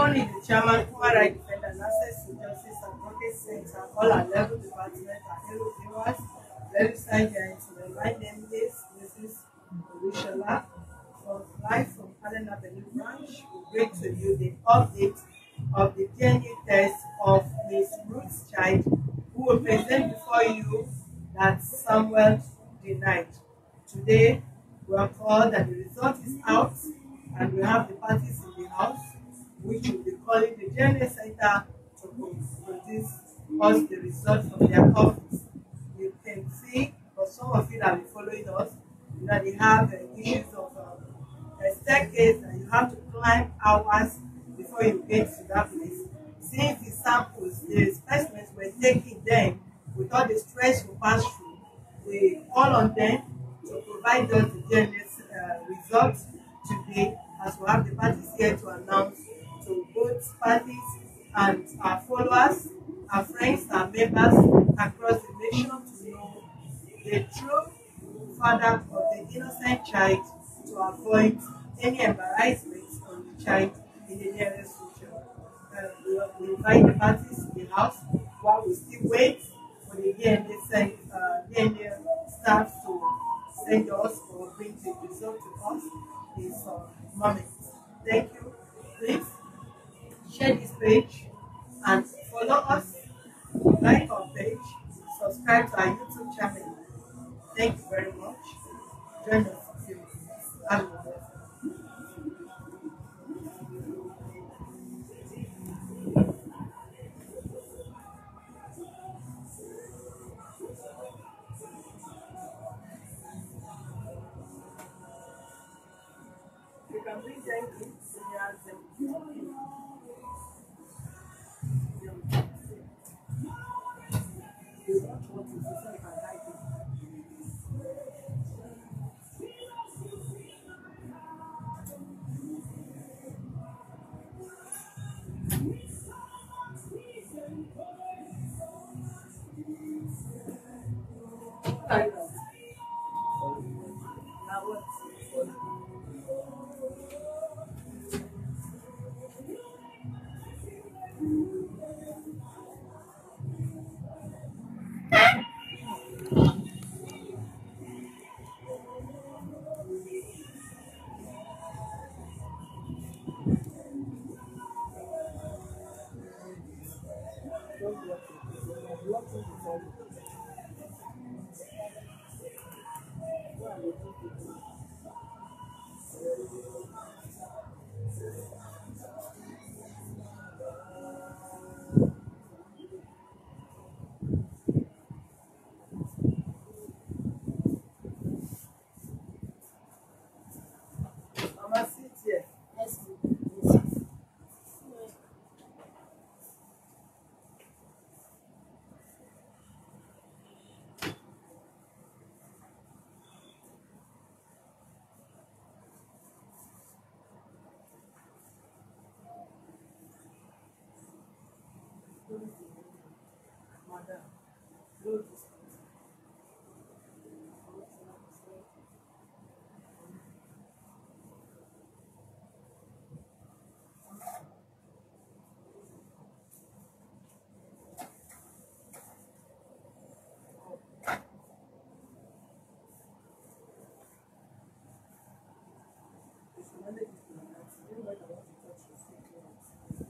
Only the chairman, human rights defenders, access to justice advocate center, all our level department, and hello viewers. Very excited to my name is Mrs. Olushola from live from Allen Avenue branch. We bring to you the update of the DNA test of Miss Ruth's child, who will present before you that Samuel denied. Today, we are called that the result is out, and we have the parties in the house, which will be calling the DNA center to produce us the result from their office. You can see, for some of you that have been following us, that they have issues of a staircase, and you have to climb hours before you get to that place. Since the samples, the specimens were taken then without the stress we pass through, we call on them to provide us the DNA results today, as we have the parties here to announce to both parties and our followers, our friends, our members across the nation to know the true father of the innocent child, to avoid any embarrassment on the child in the nearest future. We invite the parties in the house while we still wait for the DNA staff to send us or bring the result to us this moment. Thank you. Please share this page and follow us, like our page, subscribe to our YouTube channel. Thank you very much. Join us in a few minutes. Have a wonderful day. You can bring them in when you ask them. You don't want to say you can hide it. Like that. Now what? Don't block it. You are blocking the phone. Go and remove it. Mama, sit here. Yes, ma'am. Madam, close this. If you manage it like that, you don't like I want to touch your feet.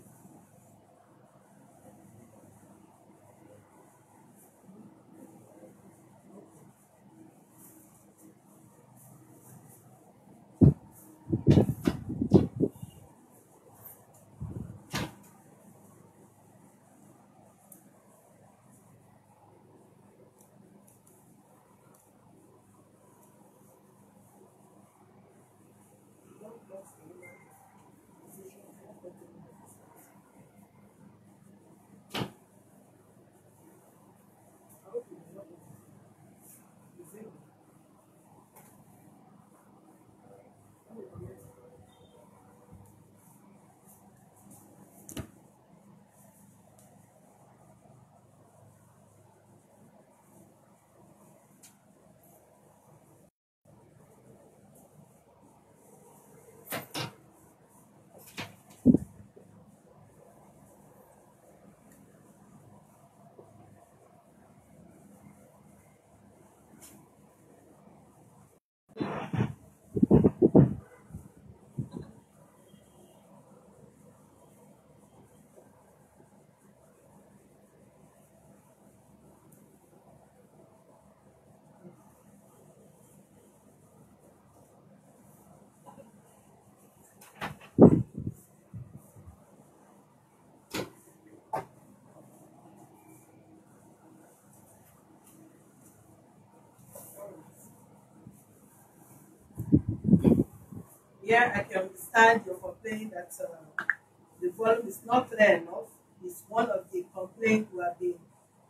Here I can understand your complaint that the volume is not clear enough. It's one of the complaints we have been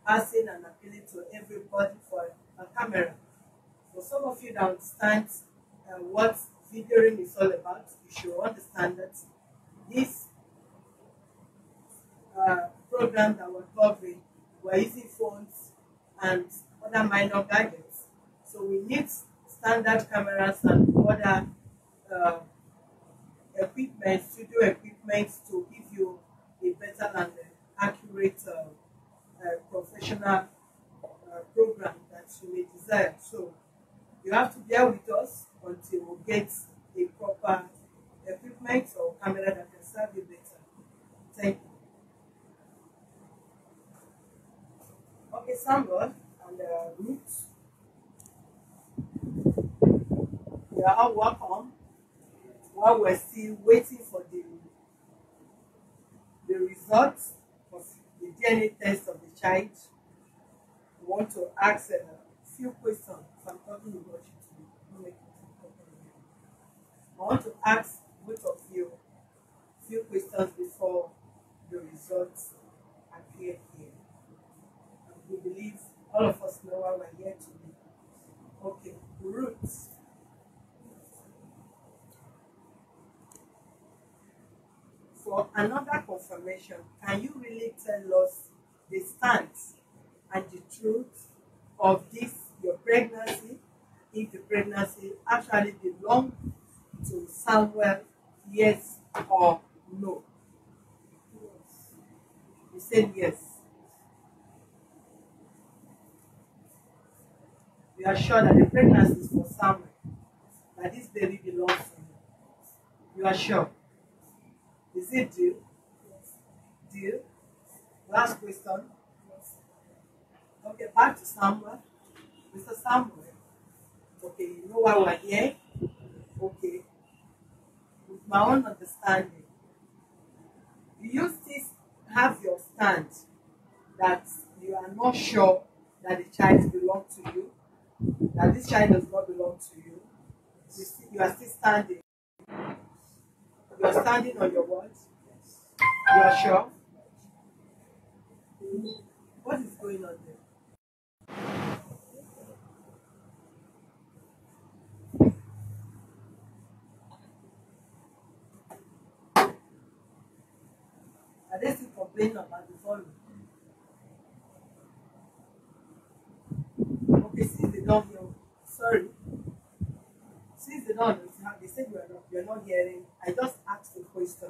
asking and appealing to everybody for a camera. For some of you that understand what videoing is all about, you should understand that this program that we're covering, we're using phones and other minor gadgets. So we need standard cameras and other uh, equipment, studio equipment to give you a better and accurate professional program that you may desire. So you have to bear with us until we get a proper equipment or camera that can serve you better. Thank you. Okay, Samuel and Ruth, you are all welcome. While we're still waiting for the results of the DNA test of the child, we want to ask a few questions. If I'm talking about you today, don't make it important. I want to ask both of you a few questions before the results appear here. And we believe all of us know why we're here today. Okay, Ruth. For another confirmation, can you really tell us the stance and the truth of this, your pregnancy, if the pregnancy actually belonged to Samuel, yes or no? You said yes. You are sure that the pregnancy is for Samuel, that this baby belongs to him. You are sure? Is it deal? Deal? Last question. Okay, back to Samuel. Mr. Samuel. Okay, you know why we're here? Okay. With my own understanding, do you still have your stand that you are not sure that the child belongs to you? That this child does not belong to you? You are still standing. You are standing on your words. You are sure? What is going on there? Are they still complaining about the volume? Okay, since they don't know, sorry. Since they don't know, they said you're not hearing. I just asked a question.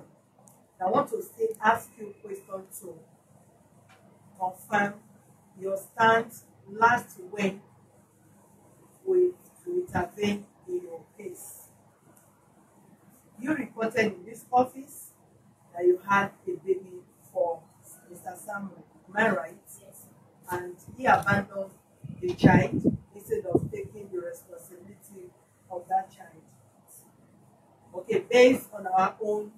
I want to still ask you a question to confirm your stance last when we intervened in your case. You reported in this office that you had a baby for Mr. Samuel. Am I right? Yes. And he abandoned the child instead of taking the responsibility of that child. Okay, based on our own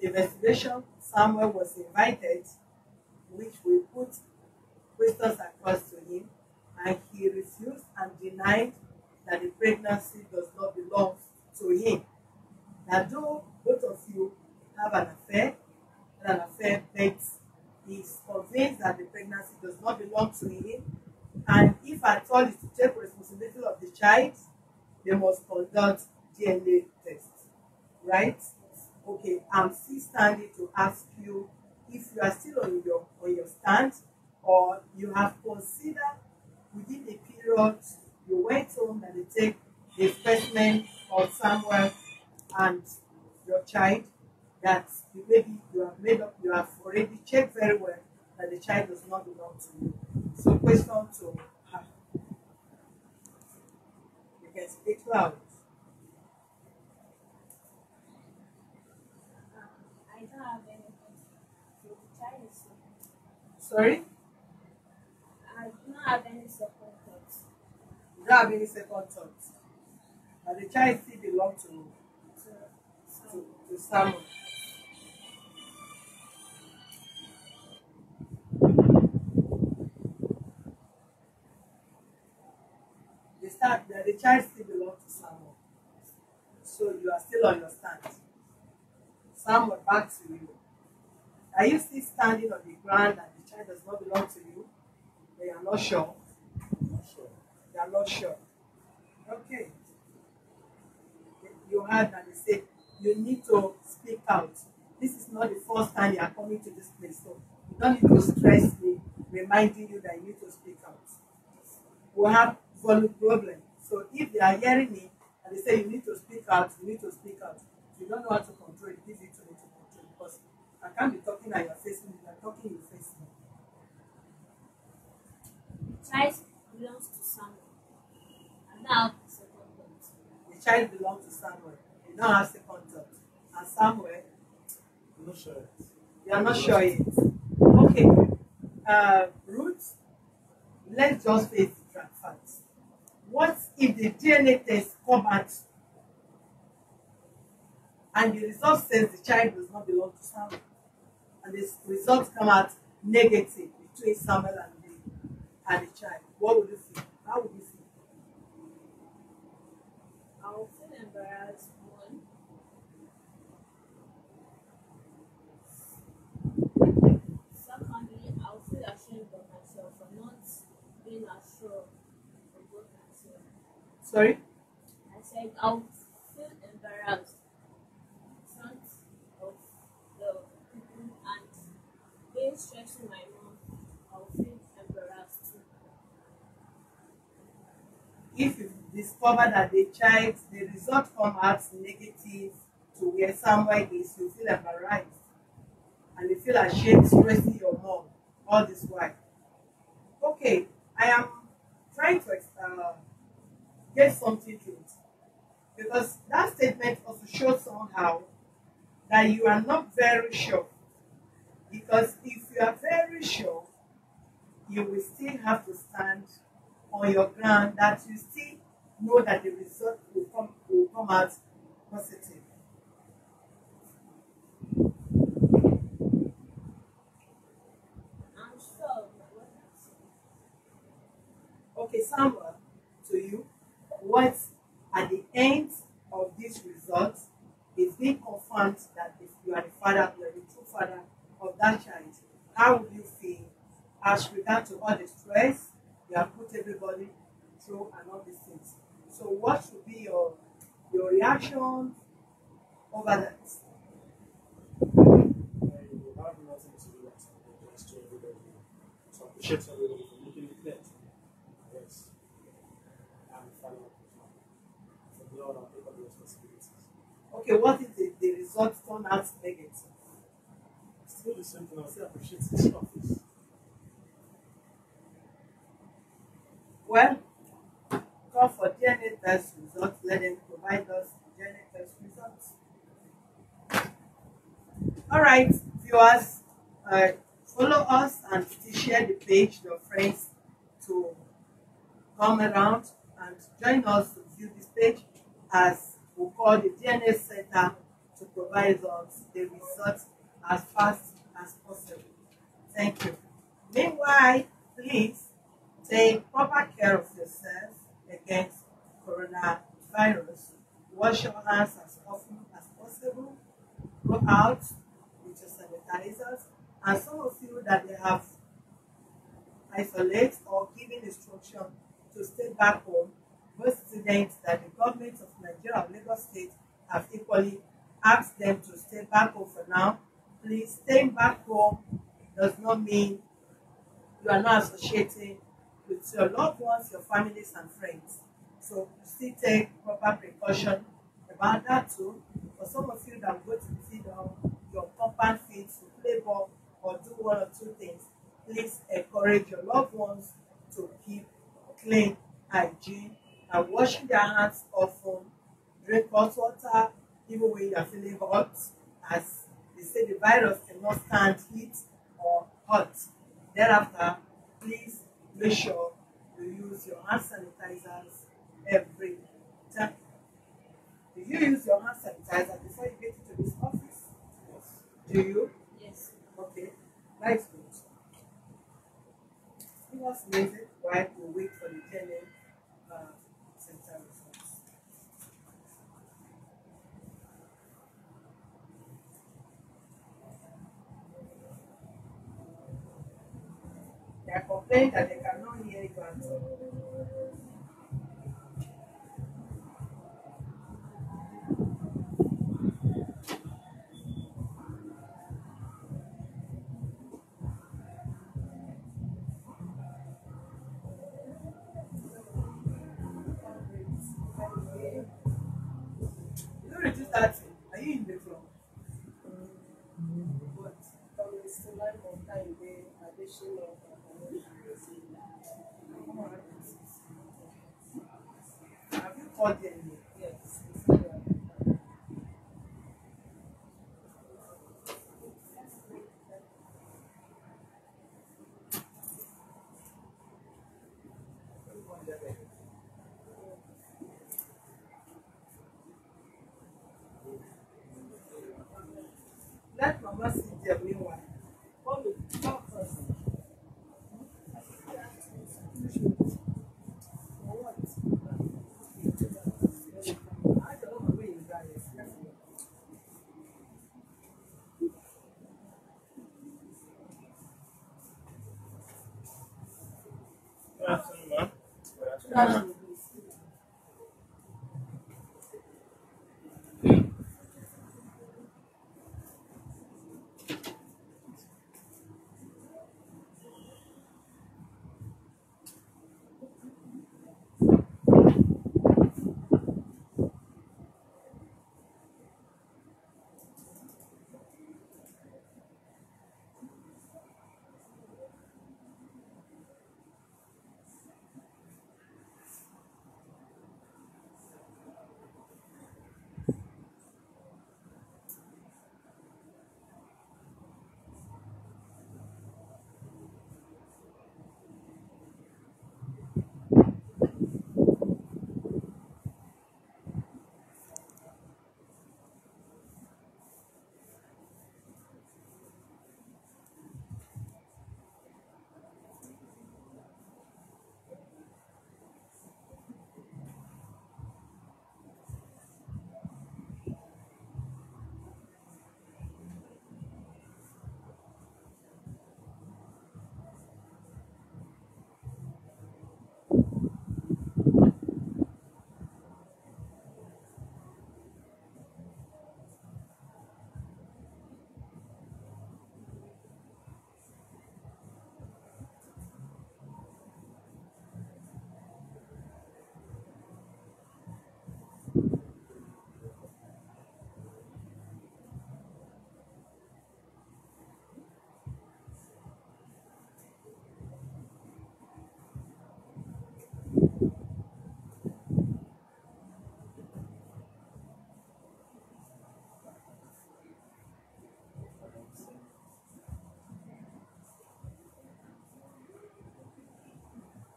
investigation, Samuel was invited, which we put questions across to him, and he refused and denied that the pregnancy does not belong to him. Now, though both of you have an affair, but he's convinced that the pregnancy does not belong to him, and if at all is to take responsibility of the child, they must conduct DNA test, right? Okay, I'm still standing to ask you if you are still on your stand, or you have considered within the period you went home and they take the specimen of Samuel and your child, that maybe you have made up, you have already checked very well that the child does not belong to you. So question to her. You can speak loud. I don't have anything. So the child is Sorry? I do not have any second thoughts. You don't have any second thoughts. And the child still belongs to Samuel. The child still belongs to Samuel. So you are still on your stand. Samuel, back to you. Are you still standing on the ground and the child does not belong to you? But you are not sure. Not sure. You are not sure. Okay. You heard that they say you need to speak out. This is not the first time you are coming to this place, so you don't need to stress me reminding you that you need to speak out. We have volume problem. So if they are hearing me and they say you need to speak out, you need to speak out. If you don't know how to control it, give it to me to control, because I can't be talking and you're facing me, you're talking, you face me. The child belongs to someone. I don't have the second thought. The child belongs to Samuel. You don't have second thought. And Samuel, I'm not sure. you are not sure yet. Okay. Ruth, let's just face the facts. What if the DNA test come out and the result says the child does not belong to Samuel, and the results come out negative between Samuel and the child? What would you feel? How would you feel? I will feel embarrassed. One. Secondly, I will feel ashamed of myself for not being as sure of what I said. Sorry? I said I will feel embarrassed in front of the people and being stressing my mom. I will feel embarrassed too. If you discover that the result come out negative to where Samuel is, you feel embarrassed and you feel ashamed stressing your mom all this while. Okay, I am trying to get something to it, because that statement also shows somehow that you are not very sure. Because if you are very sure, you will still have to stand on your ground, that you still know that the result will come out positive. I'm sure of what I said. Okay, Samuel, to you, what at the end of this result is being confirmed that if you are the father, you are the true father of that child, how would you feel as regard to all the stress you have put everybody through and all these things? So what should be your reaction over that? I have nothing to do with it. Just to everybody. So I appreciate everybody for making it clear. Yes. I'm the father of the family. From now on, I'll take all the responsibilities. Okay, what if the result turn out negative? Still the same thing. I'll still appreciate this office. Well, call for DNA test results. Let them provide us DNA test results. All right, viewers, follow us and still share the page to your friends to come around and join us to view this page, as we call the DNA Center to provide us the results as fast as possible. Thank you. Meanwhile, please take proper care of yourself against coronavirus. Wash your hands as often as possible. Go out with your sanitizers. And some of you that they have isolate or given instruction to stay back home, most students that the government of Nigeria or Lagos State have equally asked them to stay back home for now. Please, staying back home does not mean you are not associating with your loved ones, your families, and friends. So still take proper precaution about that too. For some of you that go to feed on your compound fields to play ball or do one or two things, please encourage your loved ones to keep clean hygiene and washing their hands often. Drink hot water even when you are feeling hot, as they say the virus cannot stand heat or hot. Thereafter, please make sure you use your hand sanitizers every time. Do you use your hand sanitizer before you get into this office? Yes. Do you? Yes. Okay, that's good. Give us music while we wait for the DNA center results. saying that they cannot hear you at all. You don't reduce that thing. Are you in the floor? What? Come on, have you called them yet? Let Mama sit there meanwhile. Mommy, talk first. For what? I don't know where you got it. Good afternoon, ma'am. Good afternoon, That's ma'am. the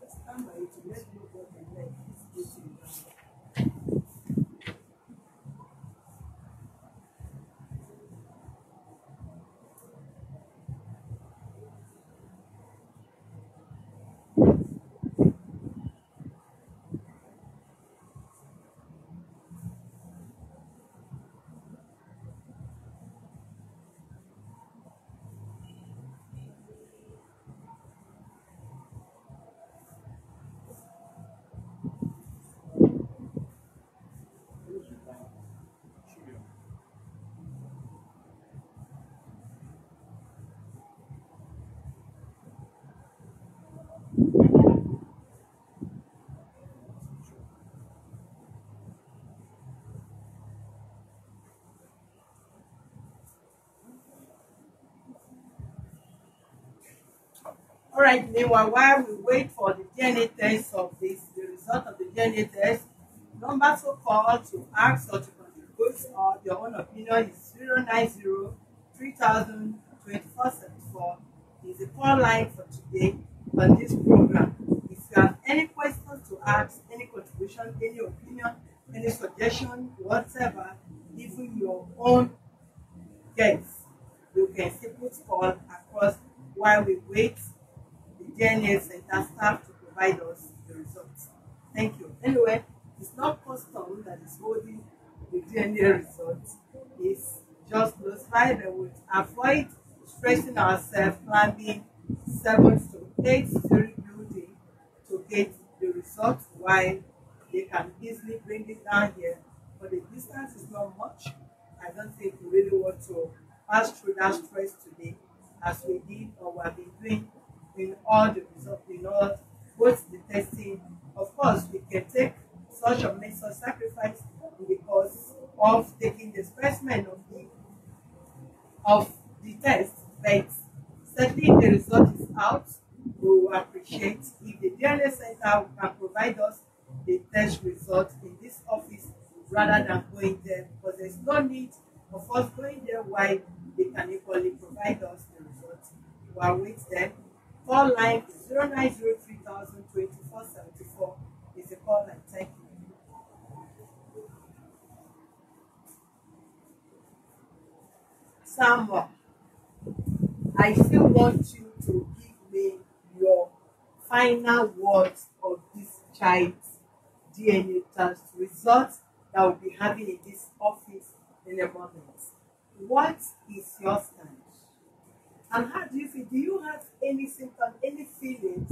stand by it to let you know what the leg is getting down. Should be on. All right, meanwhile, while we wait for the DNA test of this, the result of the DNA test, number to call to ask or to contribute or your own opinion is 090 3000 2474 is the call line for today on this program. If you have any questions to ask, any contribution, any opinion, any suggestion, whatever, even your own guess, you can simply call across while we wait the DNA center staff to provide us the results. Thank you. Anyway, it's not custom that is holding the DNA results. It's just those five that would avoid stressing ourselves, planning 7 to takes very building to get the result, while they can easily bring it down here. But the distance is not much. I don't think we really want to pass through that stress today as we did or we have been doing in all the results, in all both the testing. Of course, we can take such a major sacrifice because of taking the specimen of the test, but certainly if the result is out, we will appreciate if the DNA center can provide us the test result in this office rather than going there, because there's no need of us going there while they can equally provide us the results. We await them. Call line is 0903 is the call line. Thank you. Samuel, I still want you to give me your final words of this child's DNA test results that we'll be having in this office in a moment. What is your stand? And how do you feel? Do you have any symptoms, any feelings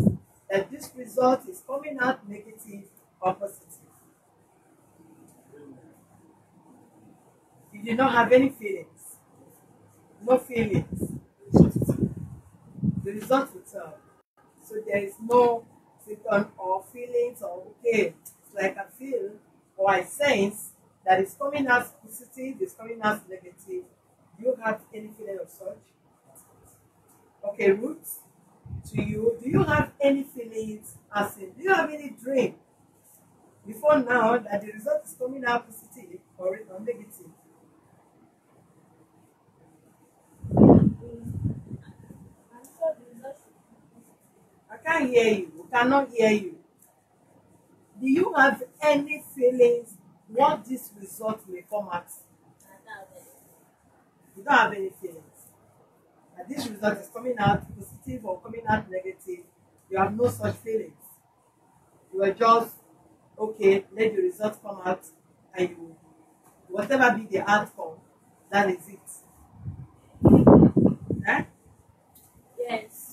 that this result is coming out negative or positive? You do not have any feelings. No feelings. The result will tell. So there is no symptom or feelings or okay, so I can feel or I sense that it's coming out positive, it's coming out negative. Do you have any feeling of such? Okay, Ruth, to you, do you have any feelings as in, do you have any dream before now that the result is coming out positive or negative? I can't hear you. We cannot hear you. Do you have any feelings what this result may come at? You don't have any feelings. That this result is coming out positive or coming out negative. You have no such feelings. You are just okay, let the result come out and you whatever be the outcome, that is it. Eh? Yes.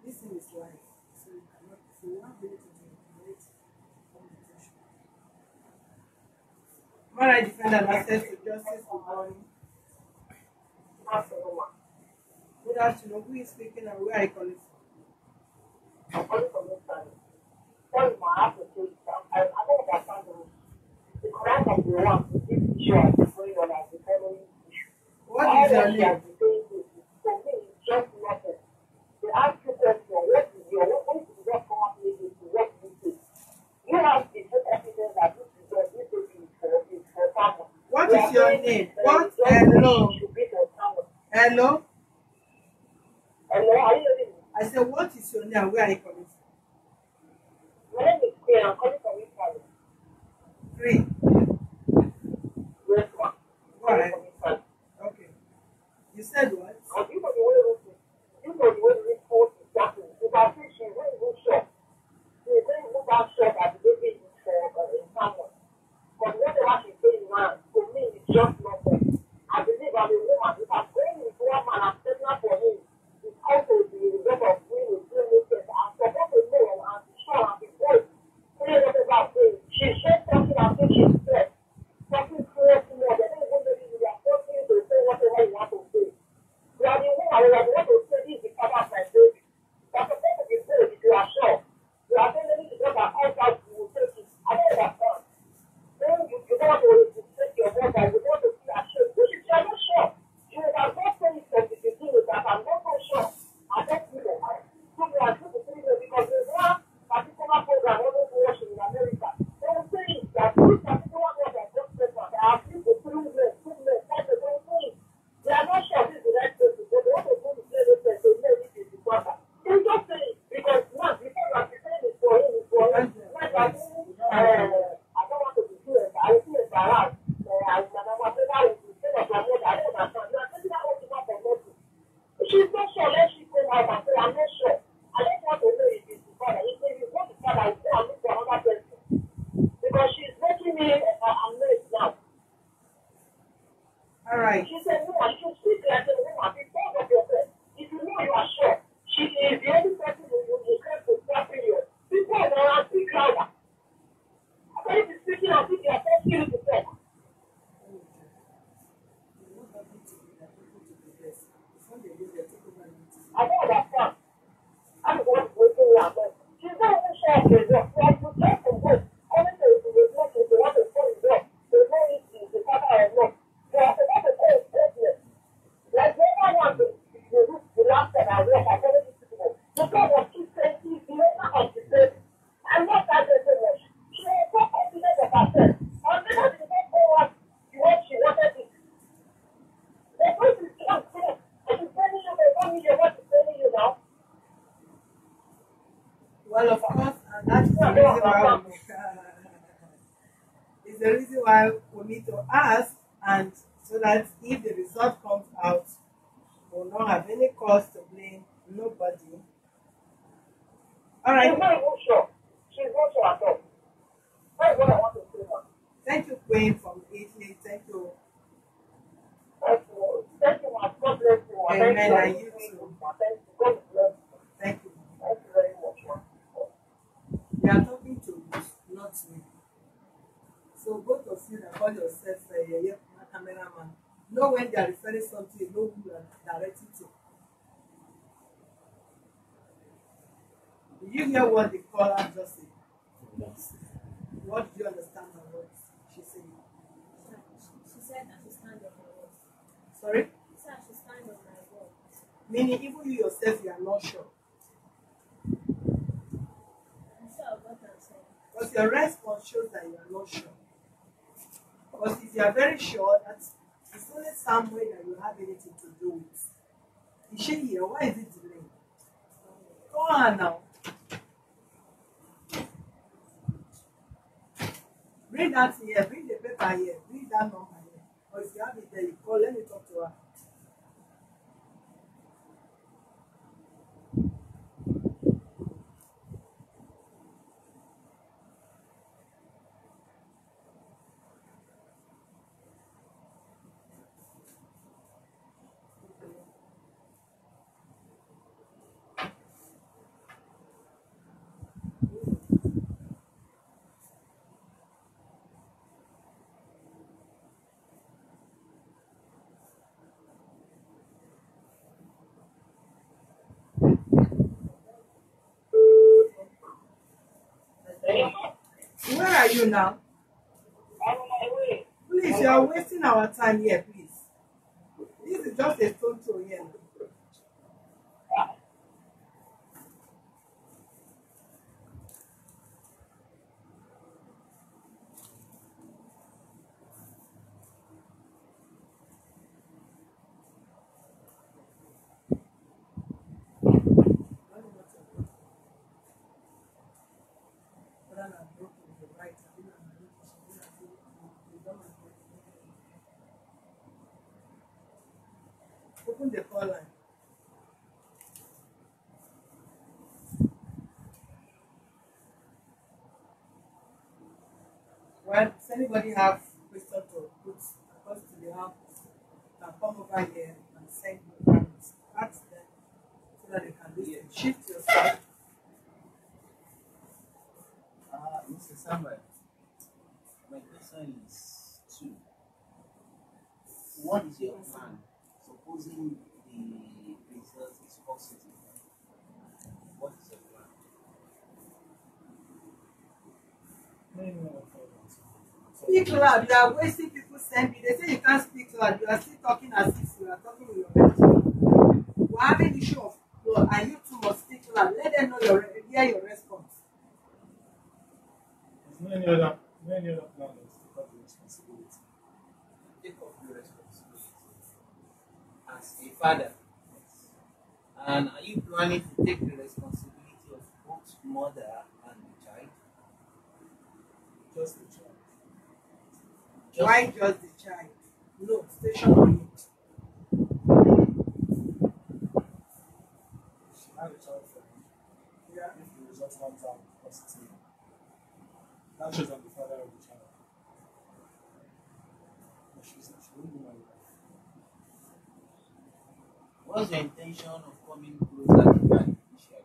This thing is life, so you cannot, so you have ability to manipulate communication. Mara defender access to justice. Good morning. Good afternoon. Who is speaking and where are you calling from? I'm calling from this side. Tell you my application. I don't understand the crime of the one with this issue as going on as the following issue. What is your name? For me, it's just nothing. They ask you question, what is your, what is the come up with it, what do you think? You have the full evidence that this is your, this is for someone. What is your name? What? Hello. Should be for someone. Hello. Hello, are you hearing me? I said, what is your name? Where are you coming from? My name is Queen. I'm calling from Italy. Three. Yes, ma'am. Go ahead. From Italy. Okay. You said what? And you know the way we post is happening. If I say she's very good shot, she's very good that shot at the baby for in someone. But whatever she's saying now, to me, it's just nothing. I believe I'm a woman. If I'm going with one man, I'm pregnant for him. It's also the result of women doing this. I'm supposed to know and be sure and be good. Say whatever I'm saying. She said something I think she's said. Something clear to me. They don't even know if you are forcing you to say whatever you want to say. You are the woman who are going to say this is the father of my baby. That's supposed to be said if you are sure. You are telling me to go back outside, you will take it. I don't understand. Then you don't want to take your mother, you don't want to feel ashamed. Which is you are not sure. You have not said it from the beginning that I'm not so sure. I don't feel it. So we are going to say it because there's one particular program I don't watch in America. They will say that this particular one that just pregnant, they are people 3 men, 2 men, 4 men, don't say it. They are not sure this is the right person, but they want to go to say this sure, let she come out and say, I'm not sure. I just want to know if it's the father. If it's not the father, I say I'm looking for another person. Because she's making me amazed now. All right. She said, no, I should speak like a woman. Be proud of yourself. If you know you are sure, she is the only person who will help to stop you. Be proud and speak louder. After you be speaking, I think you are forcing you to talk. I don't understand. I'm going to go to her, but she's not even sure of the job. So I could just from home. Only to reflect if they want to fall in love. They know if it's the father or not. So I forgot to call it business. Like the other one, the last time I worked, I told these people, the God was too sensitive, the owner of the place. I'm not that so much. She was so confident of herself. And then I did not know what she wanted to do. The person is just there. And she's telling you, they don't need what she's telling you now. Well, of course, and that's the reason why it's the reason why we need to ask, and so that if the result comes out, we'll not have any cause to blame nobody. All right. She's not even sure. She's not sure at all. That's what I want to say now. Thank you, Queen from Italy. Thank you. Thank you. Thank you, my God bless you. Amen. Thank you. And you too. Thank you. God bless you. Thank you. Thank you very much, man. We are talking to Ruth, not me. So both of you that call yourself a cameraman, know when they are referring something, you know who you are directing to. Did you hear what the caller just said? Yes. What do you understand of what she said? She said I should stand on my word. Sorry? She said I should stand on my word. Meaning even you yourself you are not sure. I'm sure of what I'm saying. Because your response shows that you are not sure. Because if you are very sure that it's only somewhere that you have anything to do with. Is she here? Why is it delayed? Go on now. Bring that here, bring the paper here, bring that number here. Or if you have it there, you call, let me talk to her. Where are you now? I'm on my way. Please, you are wasting our time here, please. This is just a stone throw here. Open the call line. Well, does anybody have question to put across to the house? Can come over here and send your comments. Ask them so that they can listen. Shift yourself. Mr. Samuel, my question is two. What is your plan? Supposing the result is positive, what is your plan? Speak loud. You are wasting people send me. They say you can't speak loud. You are still talking as if you are talking with your head. We are having issue of flow, and you too must speak loud. Let them know hear your response. There's no any other plan than to take up the responsibility. Take up your responsibility as a father. And are you planning to take the responsibility of both mother and the child? Just the child. Why just the child? No, station on it. I had a child friend. Yeah. If the result comes out positive, that shows I'm the father of the child. But she won't be my wife. What's your intention of coming closer to her initially?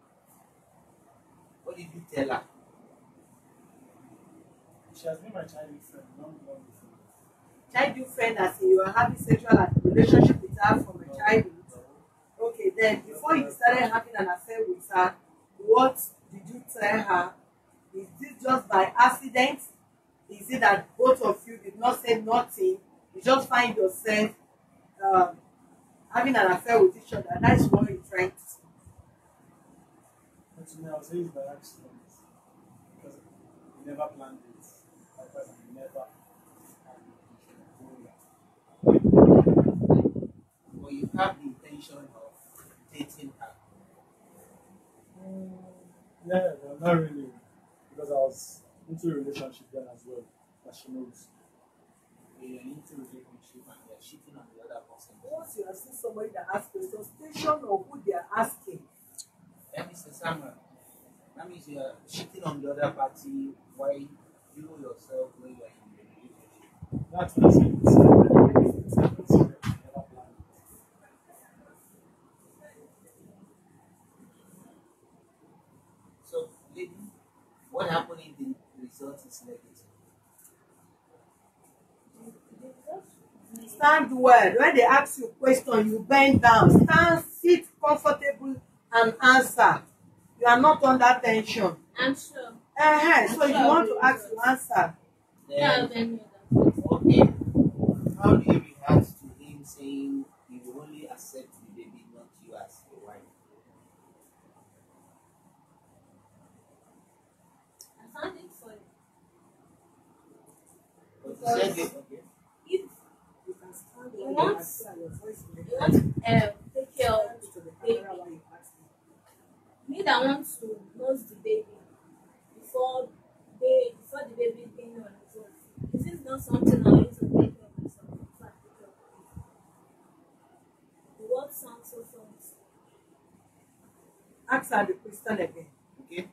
What did you tell her? She has been my childhood friend long before. Childhood friend, as in you are having sexual relationship with her from a No, childhood. no. Okay, then before you started having an affair with her, what did you tell her? Is this just by accident? Is it that both of you did not say nothing? You just find yourself um, having an affair with each other. That's what you're trying to say. But to me, I would say it's by accident. Because we never planned it. Likewise, we never had the intention of doing that. Or you have the intention of dating her? Yeah, well, not really. Because I was into a relationship then as well, as she knows. You're into a relationship and you're cheating on the other person. Once you have seen somebody that asks questions, station of who they are asking. That means Samuel. That means you're cheating on the other party while you yourself when you're in the relationship. That's what I'm saying. It's a secret. Never planned it. So, lady, what happened if the result is negative? Stand well. When they ask you question, you bend down. Stand, sit comfortable and answer. You are not under tension. I'm sure. So you want to ask, you answer. Yeah, Then, then okay, how do you react to him saying he will only accept the baby, not you as a wife? I found it funny. But you said it, okay. If You can stand You well. want- and say your voice will be you want to take care of to the the baby, camera while you ask me. me that want to nurse the baby before the baby being on its own. Is this not something I need to take care of myself before I take care of the baby? The word sounds so funny. Ask her the question again. Okay.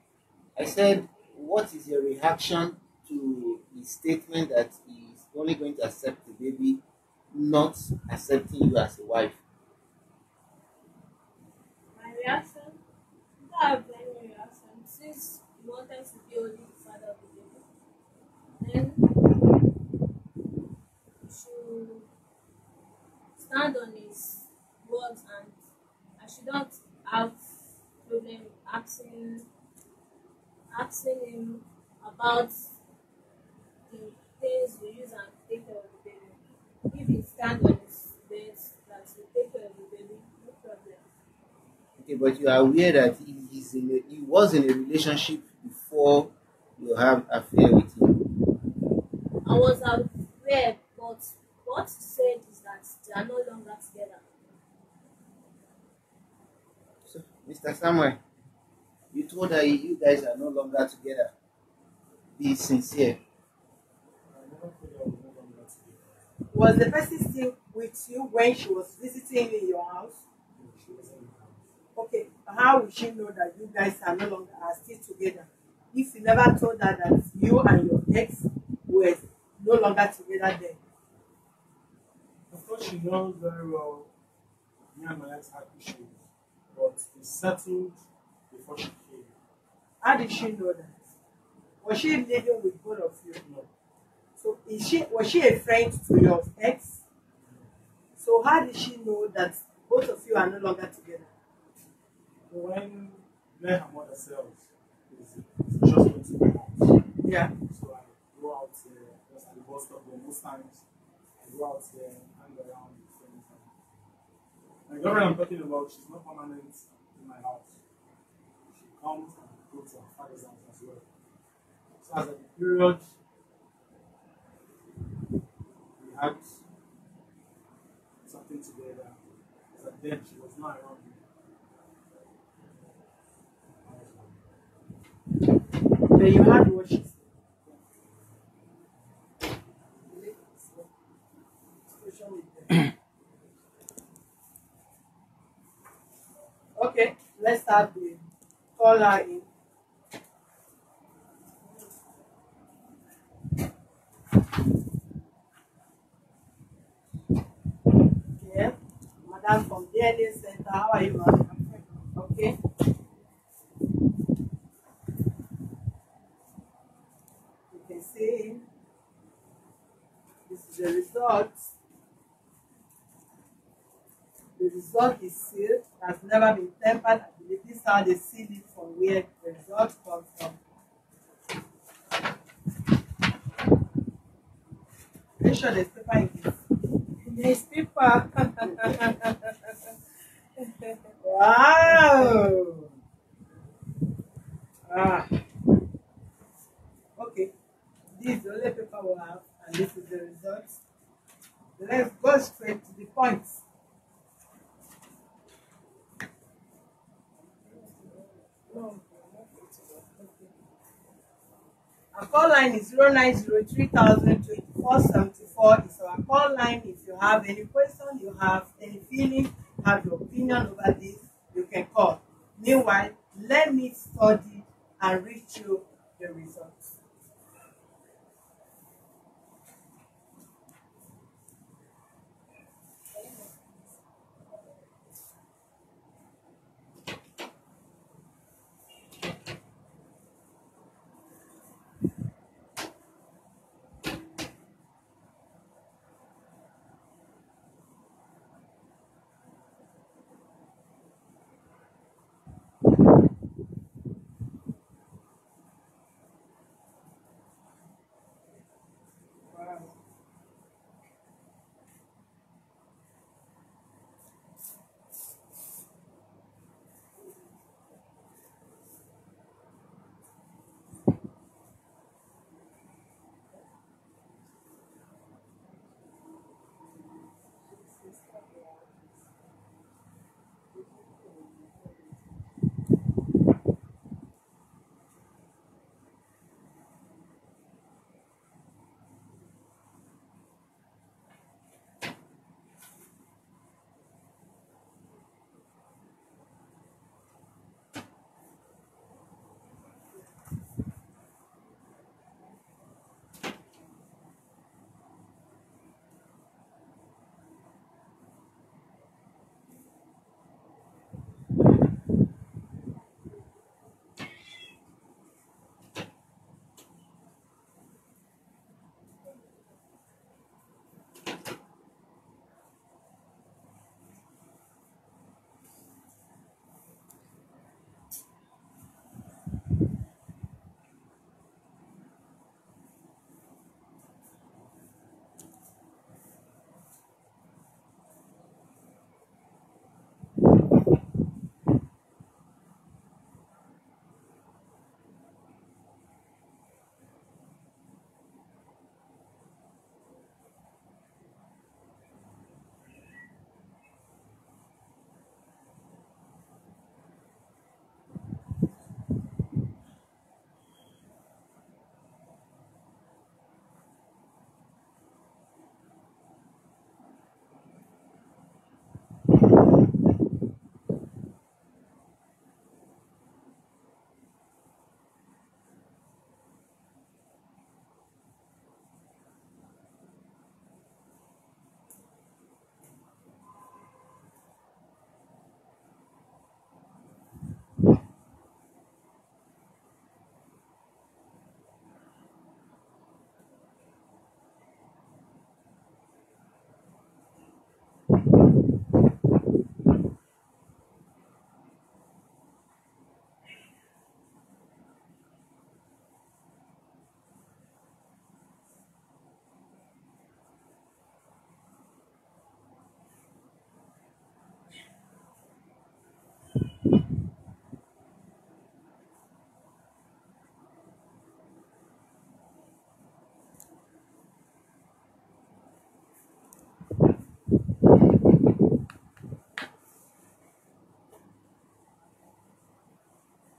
I said, what is your reaction to the statement that he is only going to accept the baby, not accepting you as a wife? My reaction? I don't have any reaction since he wanted to be only the father of the baby. Then he should stand on his words and I shouldn't have problem asking him about the things we use and take care of the baby. If he stand on his best that we take care of the baby, no problem. Okay, but you are aware that he was in a relationship before you have affair with him. I was aware, but what he said is that they are no longer together. So, Mr. Samuel, you told her you guys are no longer together. Be sincere. I never told her we were no longer together. Was the person still with you when she was visiting you in your house? No, she wasn't in the house. Okay, how will she know that you guys are no longer are still together? If you never told her that you and your ex were no longer together then. Of course, she knows very well me and my ex had issues, but we settled before she came. How did she know that? Was she living with both of you? No, So was she a friend to your ex? So how did she know that both of you are no longer together? when me and her mother sells, it's just going to my house. Yeah. So I go out there, just at the bus stop there. Most times, I go out there and hang around with friends. My girlfriend I'm talking about, she's not permanent in my house. She comes and goes to her father's house as well. So as at the period, we had something together. As at then, she was not around me. Then you had what she said. Okay. Let's have the caller in. Yeah, Madam from DNA Center. How are you, ma'am? Okay, you can see this is the result. The result is sealed, has never been tempered. I believe this is how they seal it from where the result comes from. Make sure there's paper in this. There's paper. Wow. Ah. Okay. This is the only paper we have, and this is the result. Let's go straight to the points. No. Our call line is 0903 It's our call line. If you have any question, you have any feeling, have your opinion over this, you can call. Meanwhile, let me study and read you the results. Wow.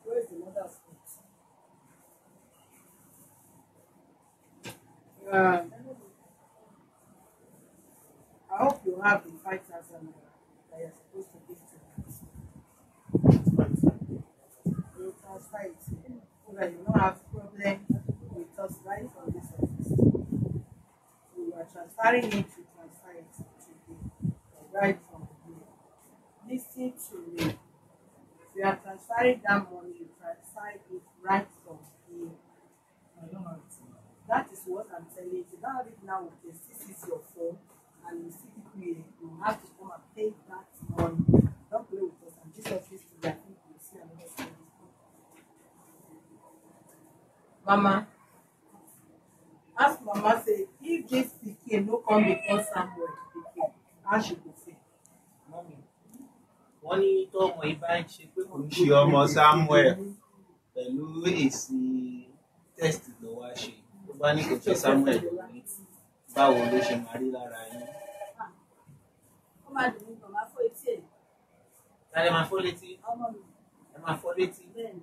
Where's the mother's foot? I hope you have the 5,000 that you're supposed to give to us. well, you don't have problem with us right from this office. So we are transferring it to transfer it today, right from here. Listen to me. If you are transferring that money, you transfer it right from here. I don't have it now. That is what I'm telling you. You don't have it now with this. This is your phone, and you see people here. You have to come and pay that money. Don't play with us. And this office today, I think you'll see another service. Mama, ask Mama say if this pikin no come before Samuel pikin, how she go feel? Mọ́mí, wọ́n ní tọ́mọ yìí bá ń ṣe pé kò ń ṣe ọmọ Samuel pẹ̀lú èsì test ló wá ṣe. Tó bá ní kò ṣe Samuel lórí, báwo ló ṣe máa rí lára yín? Ó máa dùn mí gan, máa fọ́ etí ẹ̀. Ta lẹ máa fọ́ létí? Ọmọ mi. Ẹ máa fọ́ létí. Bẹ́ẹ̀ni.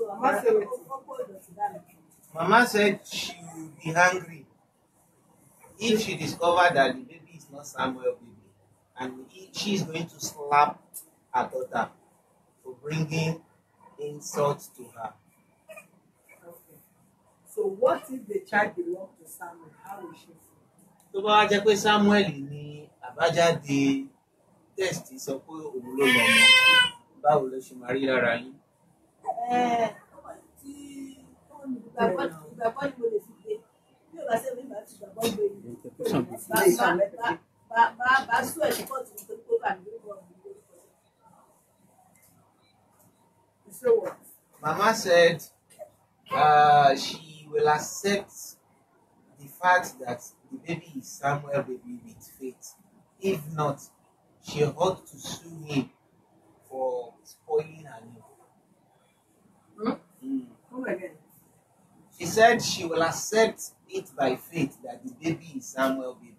Mama say wetin? Ó kó ìdọ̀tí dànù. Mama said she will be angry if she discovered that the baby is not Samuel baby, and she is going to slap her daughter for bringing insult to her. Okay. So what if the child belong to Samuel? How will she feel? Tó bá wá jẹ́ pé Samuel ní àbájáde test sọ pé òun ló lọ́mọ, báwo ló ṣe máa rí lára yín? Tí ìgbàgbọ́ ni mo lè fi gbé. Bí o bá ṣe mi bá ti gbàgbọ́ gbé mi. Bá sún ẹ̀ ní pọ́ọ̀tù nítorí pé ó bà mí lórúkọ mi. You say what? Mama said she will accept the fact that the baby is Samuel baby with faith. If not, she ought to sue him for spoiling her name. Come again. She said she will accept it by faith that the baby is Samuel baby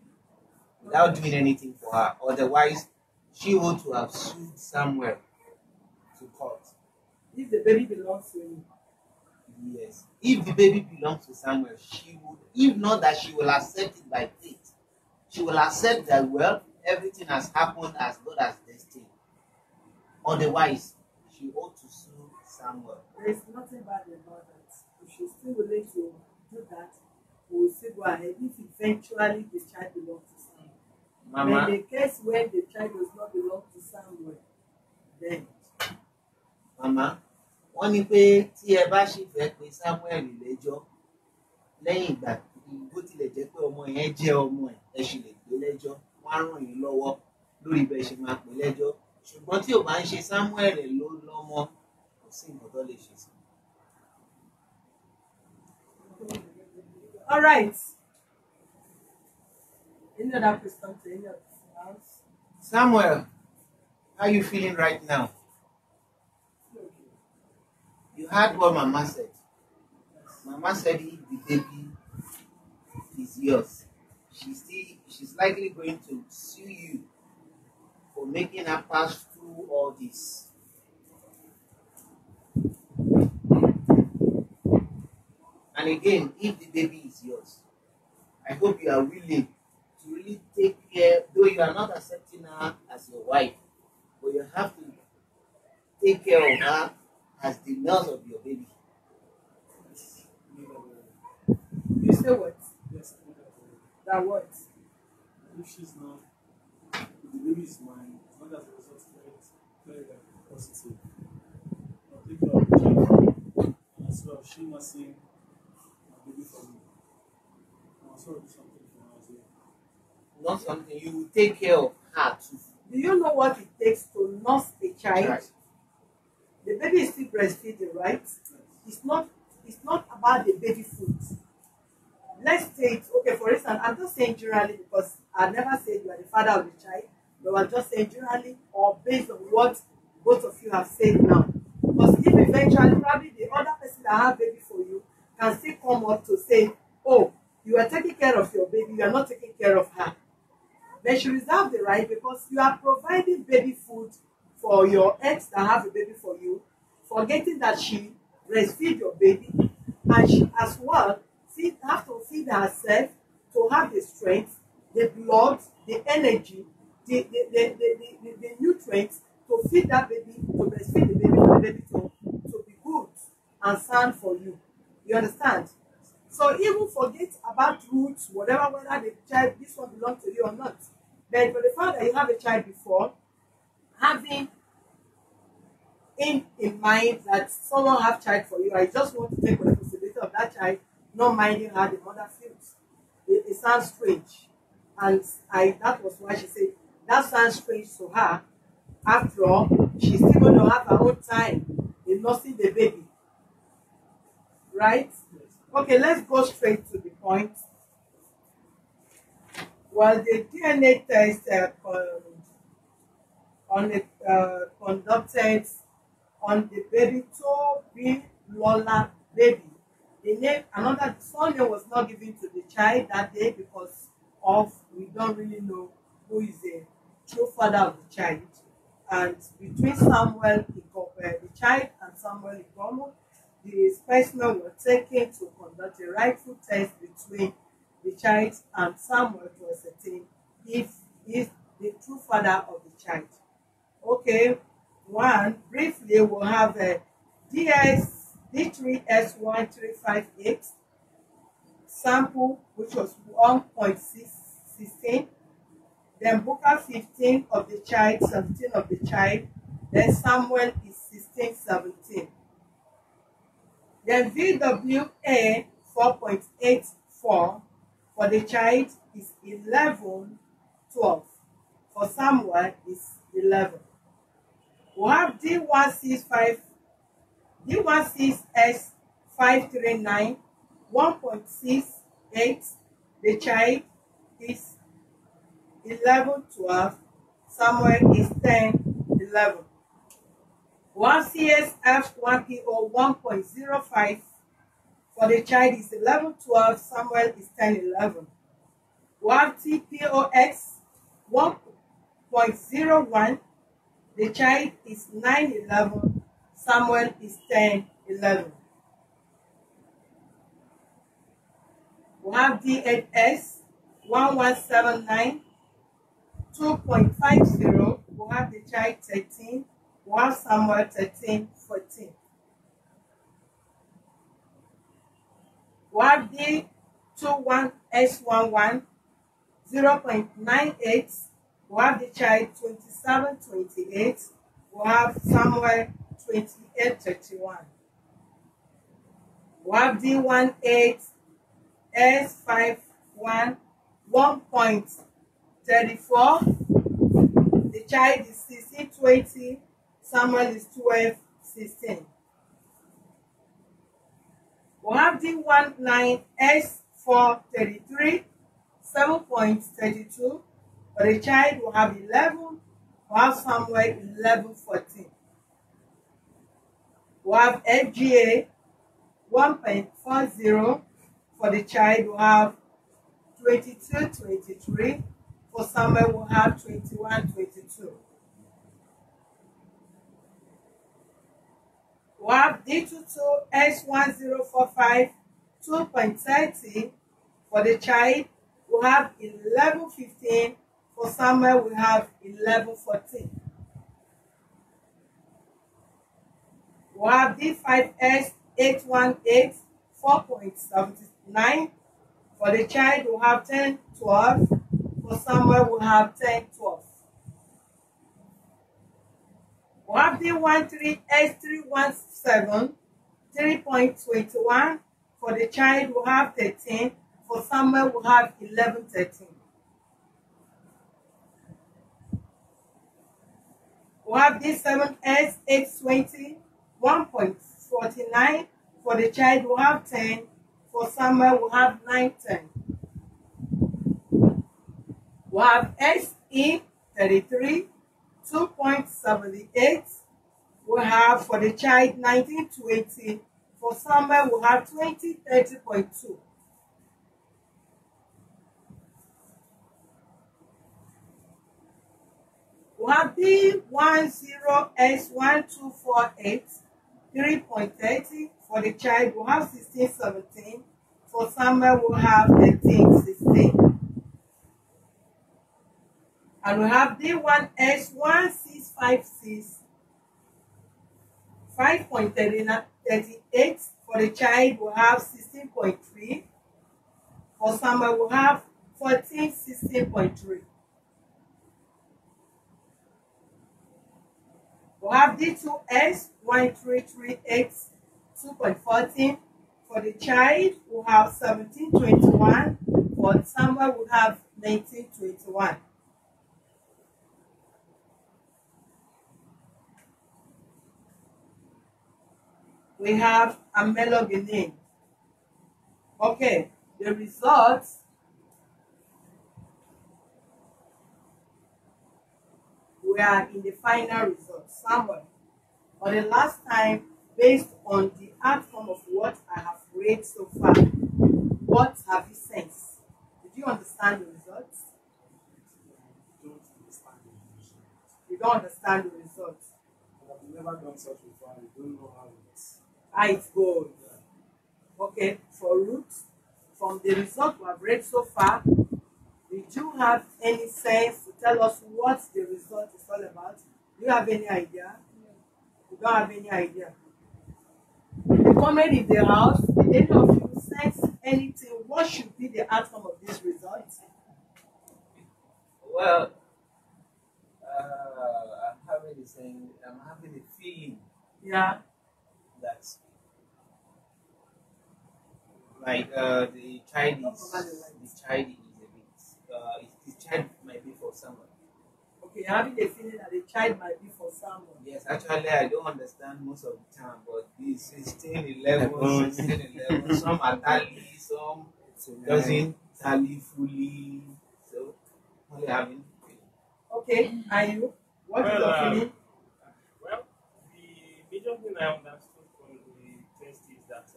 without doing anything for her. Otherwise, she ought to have sued Samuel to court. If the baby belongs to him. Yes. If the baby belongs to Samuel, she would, if not that she will accept it by faith. She will accept that, well, everything has happened as God has destined. Otherwise, she ought to sue Samuel. There is nothing bad about that. If she's still willing to do that, we will still go ahead. If eventually the child belongs to Samuel. Mama, But in the case where the child does not belong to Samuel, then Mama, wọ́n ní pé tí ẹ bá sì fẹ́ pe Samuel lẹ́jọ́ lẹ́yìn ìgbà bó tilẹ̀ jẹ́ pé ọmọ yẹn jẹ́ ọmọ ẹ̀ ẹ sì lè gbé lẹ́jọ́ wọ́n á ràn yín lọ́wọ́ lórí bẹ́ẹ̀ ṣe máa pè lẹ́jọ́ ṣùgbọ́n tí ò bá ń ṣe Samuel ló lọ́mọ kò sí nǹkan tó lè ṣe sí. all right. Any other question to any of the house? Samuel, how are you feeling right now? You heard what Mama said. Mama said if the baby is yours, she's likely going to sue you for making her pass through all this. And again, if the baby is yours, I hope you are willing to really take care, though you are not accepting her as your wife, but you have to take care of her as the nurse of your baby. You say what? Yes, That what? if she's not, if the baby is mine, as long as the result is very positive, I'll take care of the child. And as well, she must see my baby for me. I'll also do something for her as well. Not something you will take care of her too. Do you know what it takes to nurse a child? Right. The baby is still breastfeeding, right? It's not about the baby food. Let's say it, okay, for instance, I'm just saying generally because I never said you are the father of the child, but I'm just saying generally or based on what both of you have said now. Because if eventually probably the other person that have baby for you can still come up to say, oh, you are taking care of your baby, you are not taking care of her. Then she reserve the right because you are providing baby food for your ex that have a baby for you, forgetting that she breastfeed your baby, and she as well have to feed herself to have the strength, the blood, the energy, the nutrients to feed that baby, to breastfeed the baby, for the baby to be good and stand for you. You understand? So even forget about roots, whatever, whether the child, this one belongs to you or not. But for the fact that you have a child before, having in mind that someone have child for you, I just want to take responsibility of that child, not minding how the mother feels. It sounds strange. And that was why she said that sounds strange to her. After all, she's still going to have her own time in nursing the baby. Right? Okay, let's go straight to the point. Well, the DNA test conducted on the baby Toby Lola baby. The name, another surname was not given to the child that day because of we don't really know who is the true father of the child. And between Samuel the child and Samuel Igomo, the specimen were taken to conduct a rightful test between the child and Samuel to ascertain if he's the true father of the child. Okay, one briefly we'll have a D3S138 sample which was 1.616, then Booker 15 of the child, 17 of the child, then Samuel is 16, 17. Then VWA 4.84 for the child is 11, 12. For Samuel is 11. We have D16S539 1.68. The child is 11, 12. Samuel is 10, 11. We have CSF1PO 1.05 for the child is 11, 12. Samuel is 10, 11. We have TPOX 1.01. The child is 9, 11. Samuel is 10, 11. We have DHS 1179 2.50. We have the child 13. We have Samuel 13, 14. We have D21S11 0.98. We have the child 27, 28. We have Samuel 28, 31. We have D18S51 1.34. The child is 16, 20. Samuel is 12, 16. We have D19S433 7.32. For the child, we have 11. We have Samuel 11, 14. We have FGA 1.40. For the child, we have 22, 23. For Samuel, we have 21, 22. We have D22S1045 2.30. For the child, we have 11, 15. For Samuel, we have 11, 14. We have D5S818 4.79. For the child, we have 10, 12. For Samuel, we have 10, 12. We have D13S317 3.21. For the child, we have 13. For Samuel, we have 11, 13. We have D7S820 1.49. For the child, we have 10. For Samuel, we have 9, 10. We have SE33 2.78. We have for the child 19, 20. For Samuel, we have 20, 30.2. We have D10S1248 3.30. For the child, we have 16, 17. For Samuel, we have 13, 16. And we have D1S1656 5.39 38. For the child, we have 16.3. For Samuel, we have 14, 16.3. We have D2S 1338 2.14. For the child, we have 1721. For Samuel, we have 1921. We have amelogenin. Okay, the results we are in the final result. Samuel, for the last time, based on the outcome of what I have read so far, what have you sensed? Did you understand the results? Don't understand the result. You don't understand the results. I've never done such before. I don't know how it's. How it goes. Okay, for Ruth, from the result we have read so far, did you have any sense to tell us what the result is all about? Do you have any idea? You don't have any idea. The comment in the house, did any of you sense anything? What should be the outcome of this result? Well, I'm having a feeling Yeah. that like the child is a bit the child might be for someone. Okay, you're having a feeling that the child might be for someone. Yes, actually I don't understand most of the time, but the 16, 11, 16, 11, some are tally, some doesn't tally fully. So only having feeling. Okay, and you? What is your feeling? Well, the major thing I understood from the test is that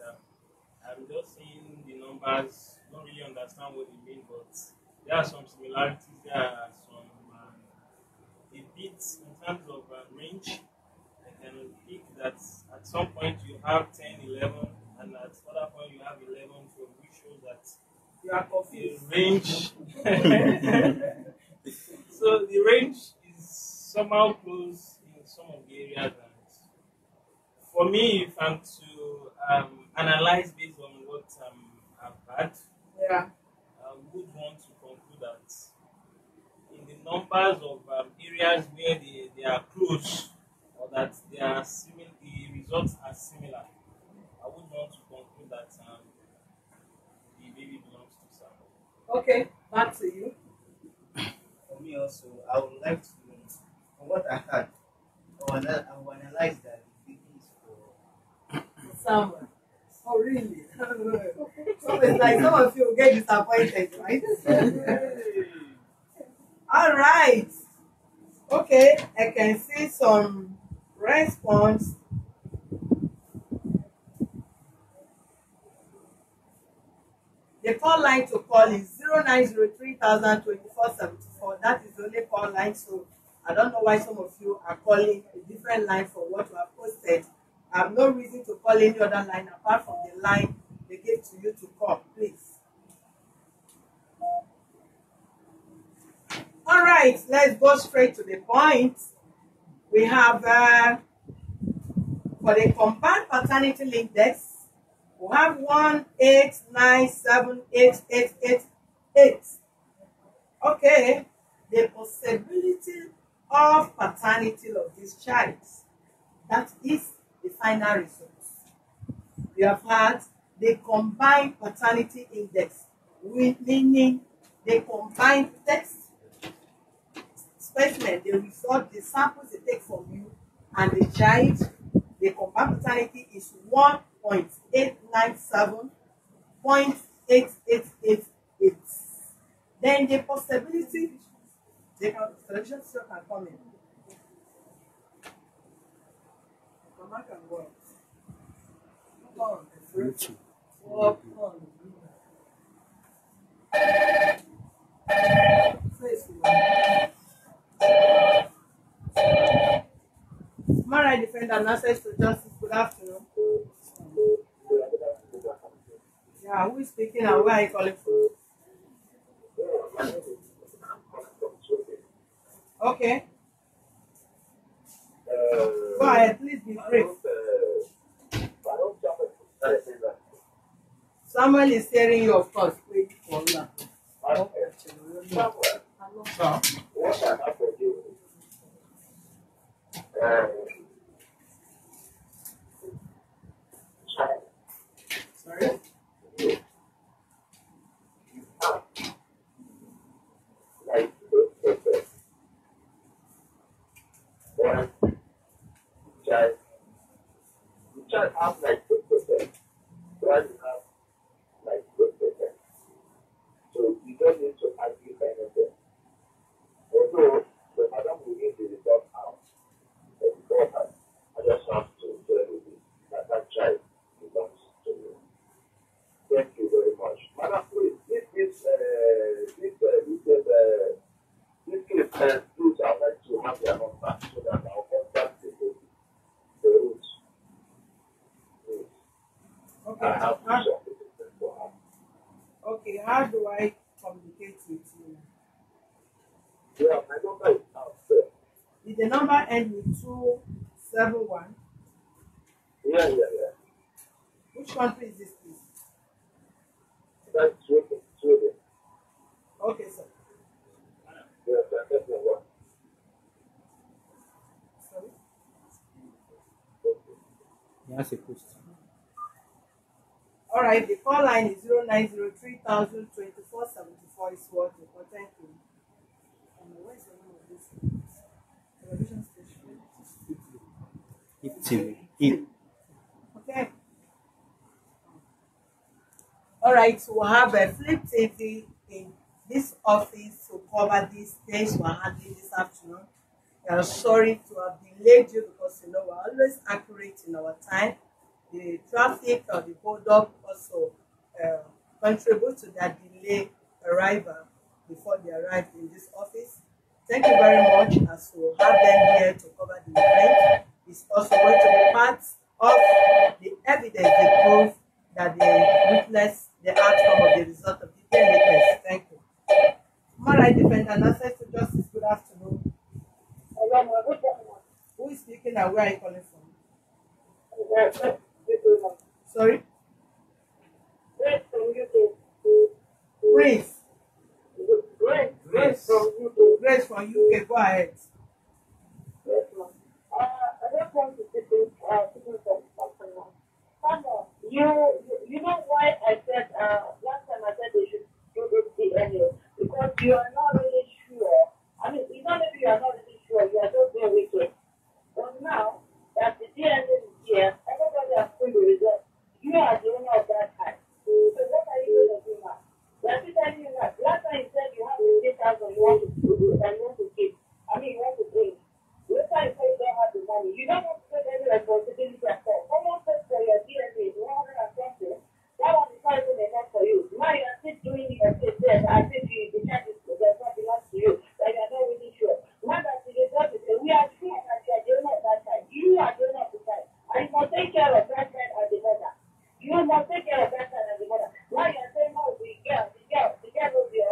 I'm just seeing the numbers, don't really understand what they mean, but there are some similarities, there are some a bit in terms of range. I can pick that at some point you have 10, 11, and at other point you have 11, so which shows that You are the confused. range. So the range is somehow close in some of the areas. And for me, if I'm to analyze based on what I've had, Yeah. I would want to conclude that in the numbers of areas where they are close or that they are similar, the results are similar, I would want to conclude that the baby belongs to someone. Okay, back to you. For me also, I would like to, from what I heard, I will analyze that the baby is for Someone. Oh, really? So it's like some of you will get disappointed, right? All right. Okay, I can see some response. The call line to call is 0903 That is the only call line. So I don't know why some of you are calling a different line for what you have posted. I have no reason to call any other line apart from the line they gave to you to call, please. All right, let's go straight to the point. We have for the combined paternity index, we have 1897888. Okay, the possibility of paternity of this child. That is the final result. We have had the combined paternity index, meaning the combined text specimen, the result, the samples they take from you and the child, the combined paternity is 1.897.8888. Then the possibility, television still can come in. Mama can work. Come on, the work on. Face Human rights defender and access to justice. Good afternoon. Yeah, who is speaking and where are you calling from? Okay. Go ahead, please be brief. Samuel is hearing you, of course. Wait for that. Samuel, what can happen to you? Child, Sorry? like, one child, the child have like 8%, while you have like 8%. So you don't need to argue anything. Although the madam will give the result out, the result out, I just have to tell you that that child belongs to you. Thank you very much. Madam, please, if this case, please, I'd like to have your number so that I'll contact the Ruth. Please. I Okay. have to submit it for her. Okay, how do I communicate with you? Yeah, my number is out there. Did the number end with 271? Yeah. Which country is this, please? That's Sweden. Okay, sir. Yes, that's the one. Sorry. That's a question. All right, the call line is 0903,02474 is what the content is. Where's the name of this television station? Hip TV. Hip. Okay. All right, so we'll have a flip TV in this office to cover these things we're handling this afternoon. We are sorry to have delayed you because we're always accurate in our time. The traffic or the hold up also contribute to that delay arrival before they arrive in this office. Thank you very much, as we'll have them here to cover the event. It's also going to be part of the evidence, the proof that they witness the outcome of the result of the DNA test. Thank you. Human rights defender and access to justice, good afternoon. Who is speaking and where are you calling from? Sorry? Grace. Grace from UK, go ahead. I just want to say you know why I said last time I said they should do this DNA because you are not really sure. I mean, it's not maybe you are not really sure. You are just being wicked. But now that the DNA is here, everybody has seen the result. You are the owner of that time. So what are you going to do now? Let me tell you that last time you said you have 50,000 you want to do and you want to keep. I mean, you want to bring. This time you say you don't have the money. You don't want to take any responsibility at all. Someone says for your DNA, 100 and something. That one is not even enough for you. Now you are still doing your case there as if you decide it does not belong to you. That you are not really sure. Now that the result is we are sure that you are the owner of that time. You are the owner of the time. And you must take care of that time as the mother. You must take care of that time as the mother. Now you are saying, no, the girl knows your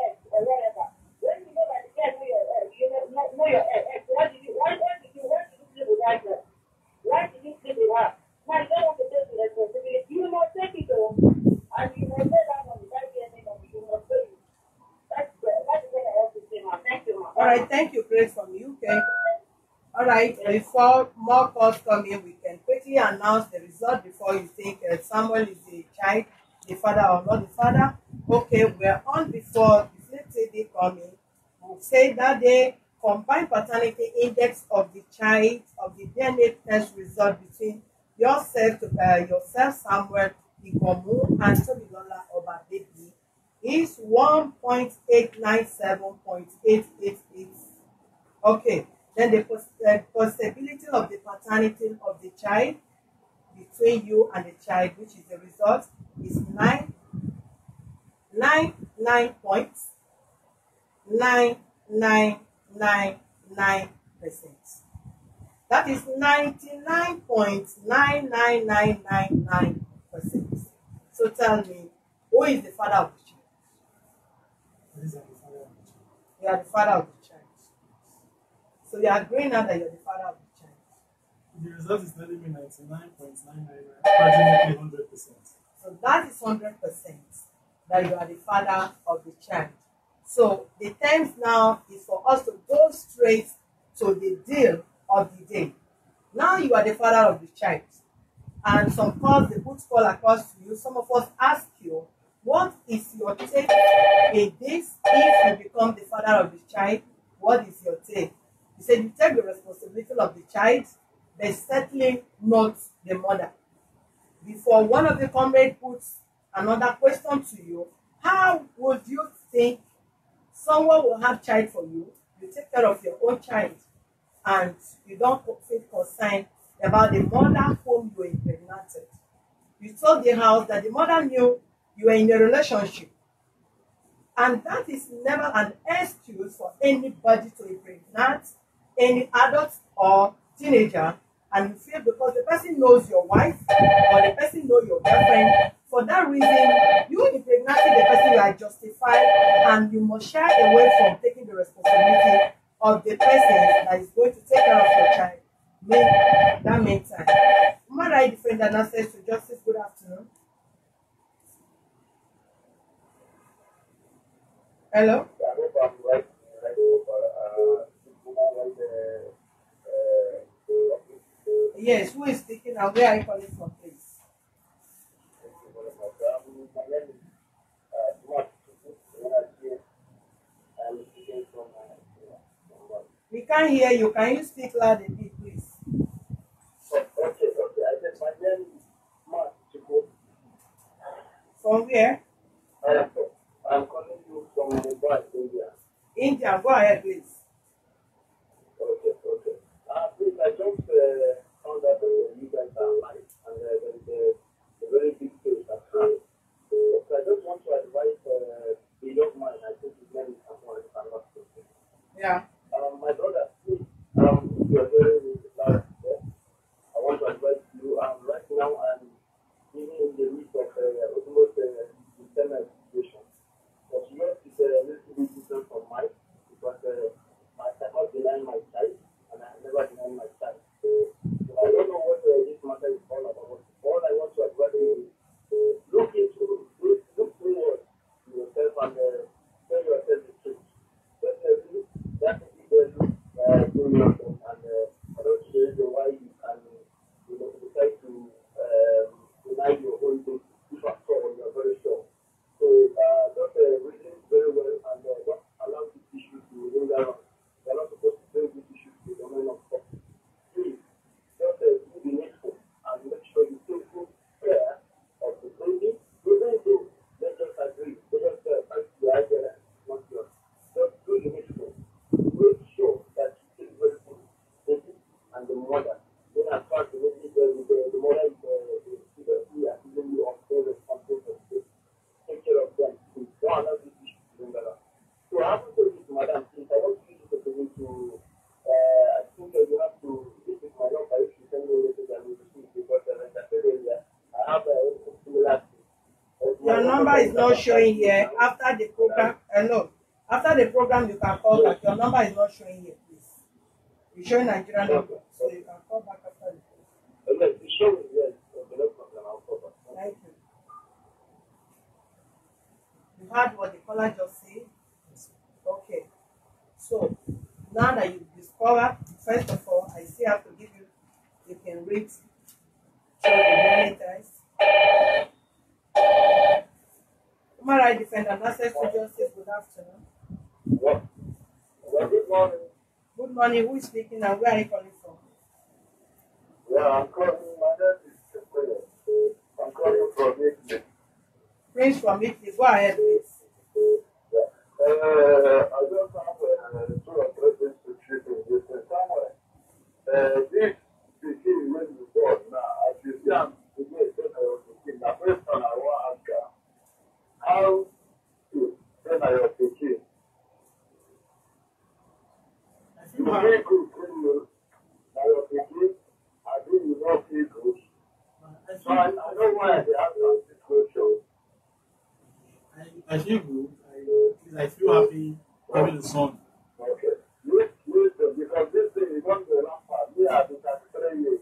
ex or whatever. When you know that the girl knows your ex, you know your ex. Why did you sleep with that girl? Why did you sleep with her? Now you don't want to take the responsibility. You must take it home. And you must say that on the DNA number. You must pay it. That's what I want to say, ma'am. Thank you, ma'am. All right, thank you, Grace from UK. All right, before more calls come in, we can quickly announce the result before you think Samuel is the child, the father or not the father. Okay, we're on before the flip TV coming. We'll say that the combined paternity index of the child of the DNA test result between yourself, Samuel Ikomu, and Tomilola Obadebi is 1.897.888. Okay. Then the possibility of the paternity of the child between you and the child, which is the result, is 99.9999%. That is 99.99999%. So tell me, who is the father of the child? These are the father of the child. You are the father of the child. So you are agreeing now that you're the father of the child. With the result is telling me 99.999, approximately 100%. So that is 100% that you are the father of the child. So the time now is for us to go straight to the deal of the day. Now you are the father of the child. And some calls they put call across to you. Some of us ask you, what is your take in this if you become the father of the child? What is your take? You said you take the responsibility of the child, but certainly not the mother. Before one of the comrades puts another question to you, how would you think someone will have child for you? You take care of your own child, and you don't feel concerned about the mother whom you impregnated. You told the house that the mother knew you were in a relationship, and that is never an excuse for anybody to impregnate any adult or teenager. And you feel because the person knows your wife or the person knows your girlfriend, for that reason, you impregnating the person, you are justified, and you must shy away from taking the responsibility of the person that is going to take care of your child. That makes sense. Human rights defender and access to justice. Good afternoon. Hello. Yes, who is speaking and where are you calling from, please? We can't hear you. Can you speak loud a bit, please? From where? I'm calling you from Mumbai, India. India. Go ahead, please. Okay. Please, I just found out that you guys are married, and there is a very big case at hand. So I just want to advise a young man, I think his name is Samuel, if I'm not mistaken. Yeah. My brother, please, you are very large. I want to advise you. Right now, I'm even in the midst of almost internal situation. But yours is a little bit different from mine because I cannot deny my child, and I have never denied my child. So I don't know what this matter is all about. All I want to advise you is look towards yourself and tell yourself the truth. Definitely, that is very serious, and I don't see the reason why you can decide to deny your own thing if at all you are very sure. So just reason very well and don't allow this issue to linger on. You are not supposed to bring this issue to the domain of public. Please, just do the needful and make sure you take good care of the baby. Even though, let's just agree, let us fight the idea, not yours. Just do the needful. Make sure that you take very good baby and the mother. Then as far as the mother is seriously accusing you of being responsible for this. Take care of them. Please don't allow this issue to linger on. So I haven't told this madam, please, I want you to begin to, I think you have to, this is my number, if you send me a message, I will receive, because like I said earlier, I have a similar thing. Your number is not showing here. After the program, hello. After the program, you can call back. Your number is not showing here, please. It's showing Nigerian number, so you can call back after the program. Okay, it's showing, yes. Okay, no problem, I'll call back. Thank you. You heard what the caller just said? Okay. So, now that you've discovered, first of all, I still have to give you can read through the many times. Human rights defender and access to justice. Good afternoon. Well, good morning. Good morning. Who is speaking and where are you calling from? Yeah, I'm calling, my name is Chukwu. I'm calling from Italy. Prince from Italy. Go ahead, please. Yeah. I just have 2 or 3 things to treat in this somewhere. This begin when you go now, as you see, I'm beginning to take care of the kid. Now, first time I want to ask her, how to take care of the kid? You very good when you now your kid, I do you not feel good. So I know why they have some situation. I feel good. I feel happy having a son. Okay. Listen, because this thing is not the last part. Me, I've been 33 years.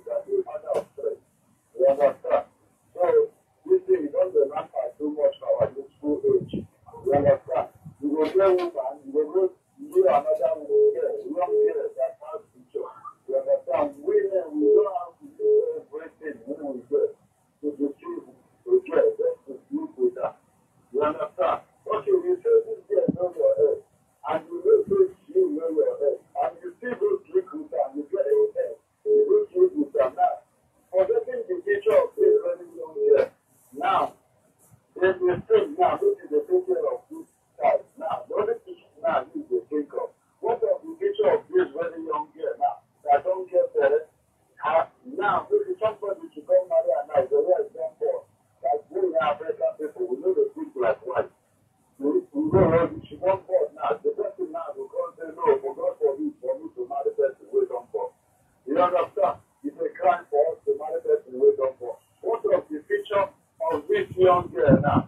understand? It's a crime for us to marry person we don't for. What of the picture of this young girl now?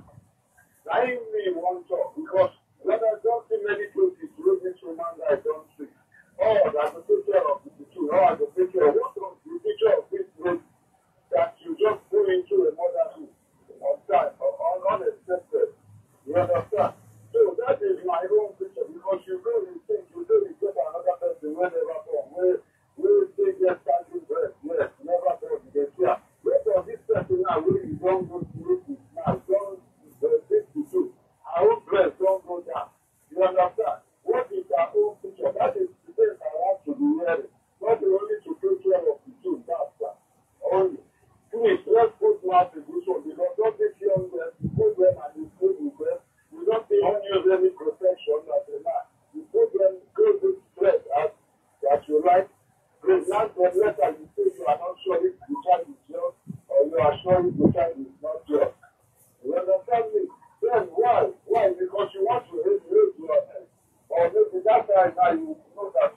I me one talk because when I don't see many cases where this woman I don't see. Oh, that's a picture of the two. Oh, that's a picture of what of the picture of this race that you just put into a motherhood on time or unexpected. You understand? So that is my own picture because you really think you really get another person where never born, where they get standing breath. Yes, never born. Yes, yeah. Where does this person now really don't go to it now? Don't this to do. Our own breath don't go down. You understand? What is our own picture? That is the thing I want to be hearing. Not only to take care of the two, that's that. Only. Please, let's put mouth in this one because don't take young men, you put them and you put with them. You don't use any protection as a man. You put them, go with stress as you like. Please, last but later, you say you are not sure if the child is yours or you are sure if the child is not yours. You understand me? Then why? Why? Because you want to raise your head. Or maybe that time now you know that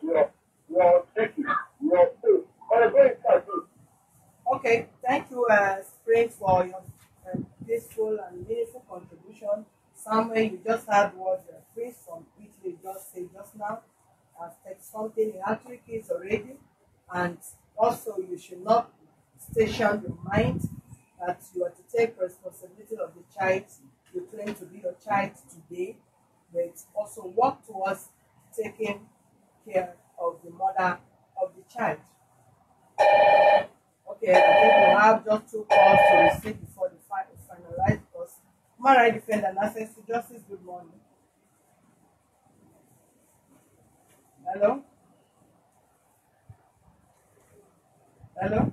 you're sick, you're sick. Or go inside this. Okay, thank you, Spring, for your peaceful and meaningful contribution. Samuel, you just heard what the priest from Italy just said just now. Has said something in actually case already, and also you should not station your mind that you are to take responsibility of the child you claim to be your child today, but also work towards taking care of the mother of the child. Okay, I think we have just two calls to receive before the finalize because human rights defender and access to justice. Good morning. Hello? Hello?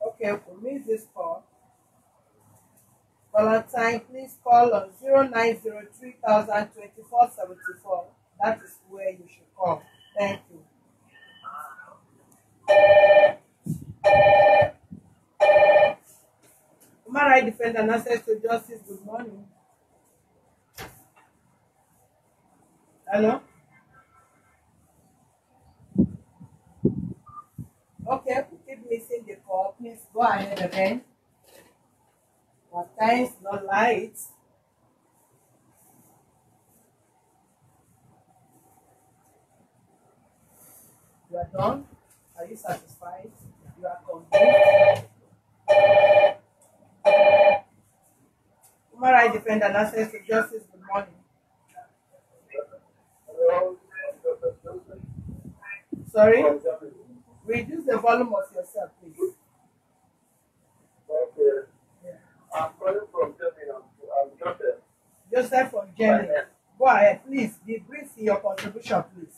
Okay, we miss this call. Valentine, please call on 0903 That is where you should call. Thank you. Human rights defender and access to justice. Good morning. Hello? Okay, we keep missing the call. Please go ahead again. Our time is not light. You are done? Are you satisfied? You are convinced? Human rights defender and access to justice. Good morning. Sorry? Reduce the volume of yourself, please. Okay. Yeah. I'm calling from Germany. I'm Joseph. Joseph from Germany. Go ahead, please. Be brief in your contribution, please.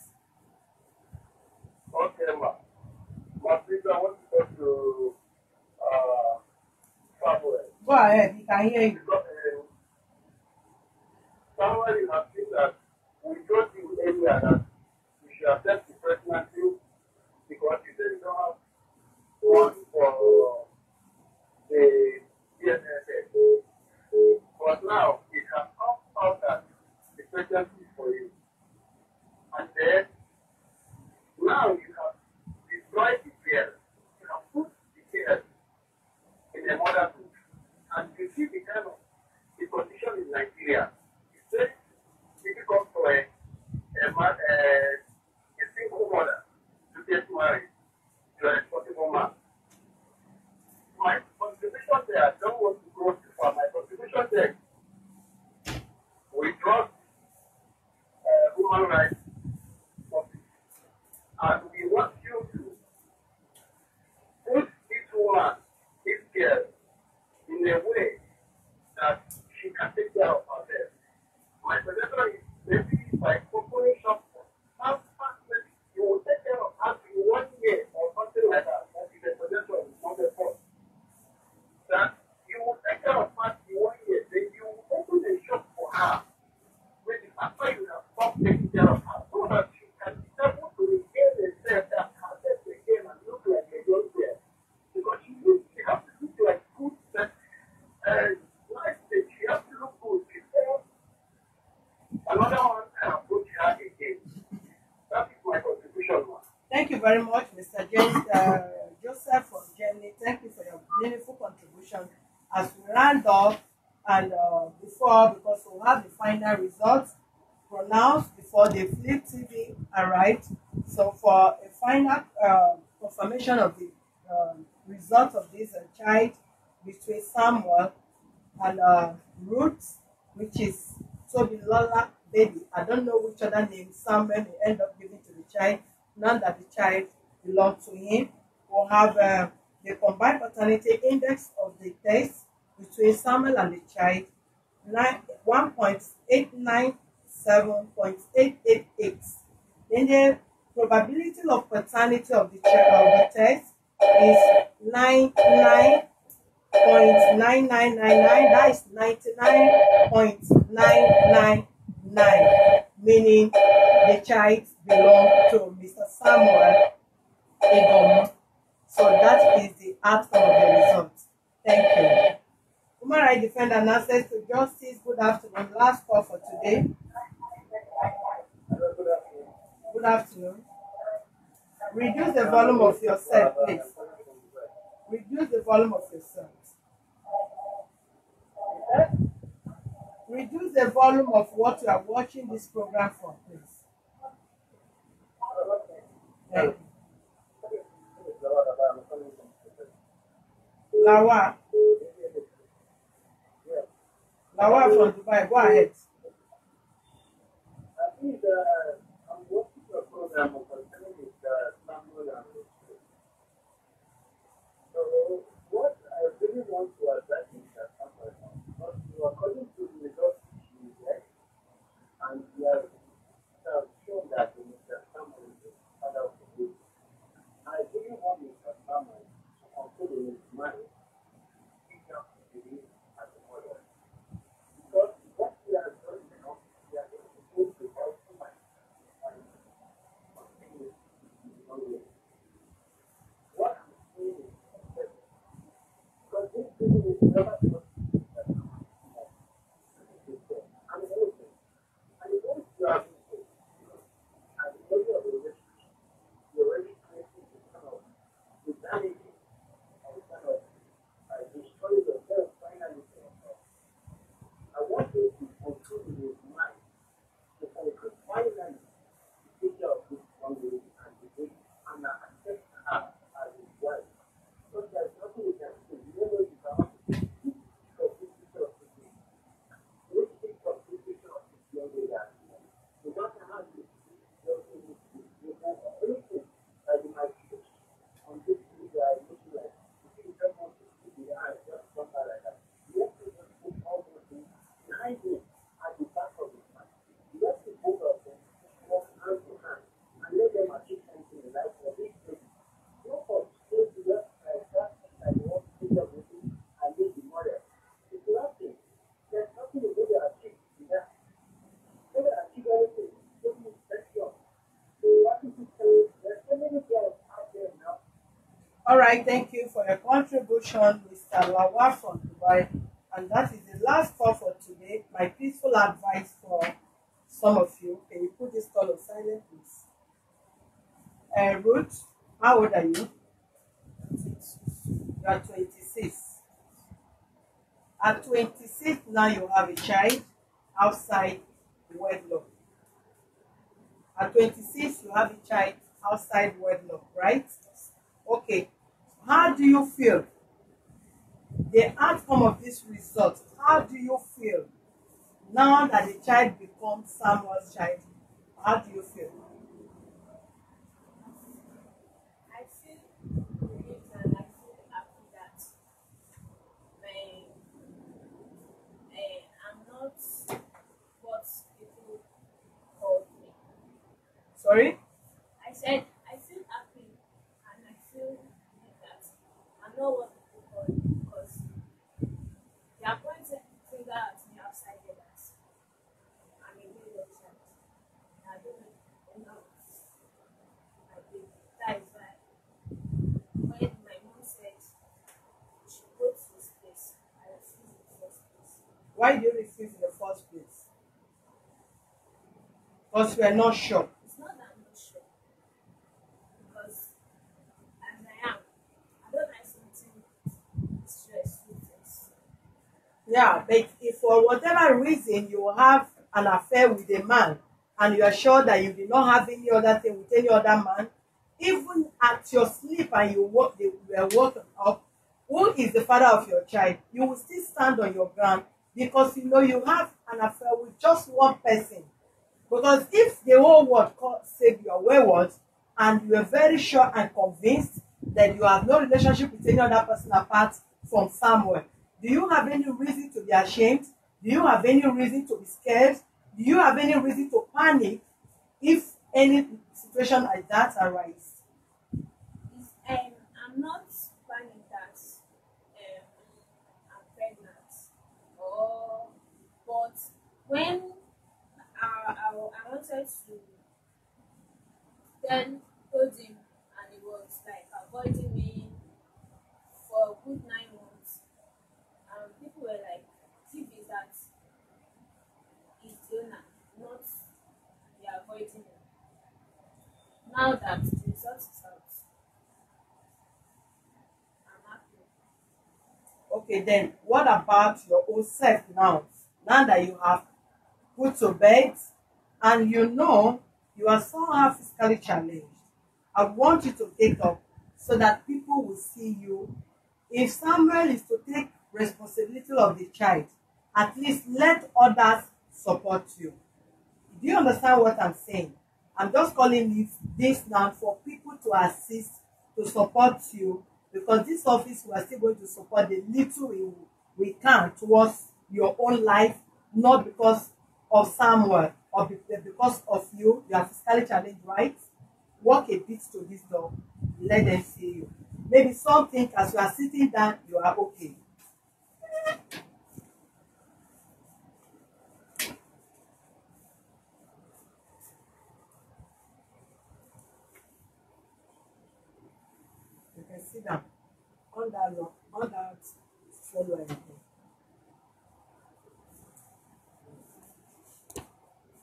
Okay, ma. My sister, I want to talk to Samuel. Go ahead, he can hear you. Because, Samuel, you have seen that we told you earlier that you should accept the pregnancy because you said you don't have one for the DNA test. But now it has come out that the pregnancy is for you. And then now you have destroyed the care. You have put the care in a motherhood. And you see the kind of the condition in Nigeria. It's very difficult for a single mother to get married to a responsible man. My contribution there, I don't want to go too far. My contribution there, we trust human rights topic. And we want you to put this woman, this girl, in a way that she can take care of herself. My suggestion is maybe by opening shop, how fast you will take care of her in 1 year. Thank you very much, Mr. James Joseph from Germany. Thank you for your meaningful contribution as we round off and because we'll have the final results pronounced before the Flip TV arrived. So for a final confirmation of the result of this child between Samuel and Ruth, which is Toby Lola baby. I don't know which other name Samuel may end up giving to the child, now that the child belongs to him. We'll have the combined paternity index of the test between Samuel and the child, 1.897.888. Then the probability of paternity of the child of the test is 99.9999. That is 99.999, meaning the child belongs to Mr. Samuel Edomo. So that is the outcome of the results. Thank you. Human rights defender and access to justice. Good afternoon. Last call for today. Good afternoon. Reduce the volume of your set, please. Reduce the volume of your set. Reduce the volume of what you are watching this program from, please. Thank you. Lawa. Lawa from Dubai. Go ahead. I think I'm watching the program of with Samuel and Ruth. So what I really want to address is that because according to the results you get, and we have shown that Mr. Samuel is the father of the baby. I really want Mr. Samuel to control in his mind pick up the baby as a mother. Because what he has done now, he has been supposed to also my what I'm saying is that because this baby is never supposed to be that I'm innocent. And it goes to our people. At the end of the relationship, you already creating the kind of the damage and kind of destroy yourself finally for yourself. I want him to control his mind to conclude finally to take care of this one lady and the baby and accept her as his wife. So there's nothing you can do. You know you cannot take this picture of this baby. You need to take this picture of this young lady as well. No matter how you anything that you might choose on this video, I look like if you just want to see the eye, just something like that. You have to just put all those things behind him at the back of his mind. You have to both of them walk hand to hand and let them achieve something in life for this baby. No for straight to left like that, like you want to take your baby and leave the mother. It's nothing. There's nothing you're going to achieve in that. You're going to achieve anything. That's yours. So what is it saying? There's so many girls out there now. All right, thank you for your contribution, Mr. Lawa from Dubai. And that is the last call for today. My peaceful advice for some of you. Can you put this call on silent, please? Ruth, how old are you? You are 26. At 26, now you have a child outside the wedlock. At 26, you have a child outside wedlock, right? Okay. How do you feel? The outcome of this result, how do you feel now that the child becomes Samuel's child? How do you feel? I feel relieved and I feel happy that I'm not what people called me. Sorry? I said I feel happy and I feel that I'm not what people call me because they are pointing finger at me outside there that I'm a little child. I don't know. I think that is why when my mom said we should go to this place, I refused in the first place. Why do you refuse in the first place? Because you are not sure. It's not that I'm not sure. Yeah, but if for whatever reason you have an affair with a man and you are sure that you did not have any other thing with any other man, even at your sleep and you were woken up, who is the father of your child? You will still stand on your ground because you know you have an affair with just one person. Because if the whole world said you are wayward and you are very sure and convinced that you have no relationship with any other person apart from Samuel, do you have any reason to be ashamed? Do you have any reason to be scared? Do you have any reason to panic if any situation like that arises? I'm not planning that I'm pregnant, or but when I wanted to then told him, and he was like avoiding me for a good 9 months. People were like, "TV that is Jonah, not they are avoiding him." Now that the result is out, I'm happy. Okay, then what about your own self now? Now that you have put to bed and you know you are somehow physically challenged, I want you to take up so that people will see you. If Samuel is to take responsibility of the child, at least let others support you. Do you understand what I'm saying? I'm just calling it this now for people to assist, to support you, because this office we are still going to support the little we can towards your own life, not because of Samuel or because of you. You are physically challenged, right? Walk a bit to this door, let them see you. Maybe something as you are sitting down, you are okay. You can sit down on that rock, on that follow anything.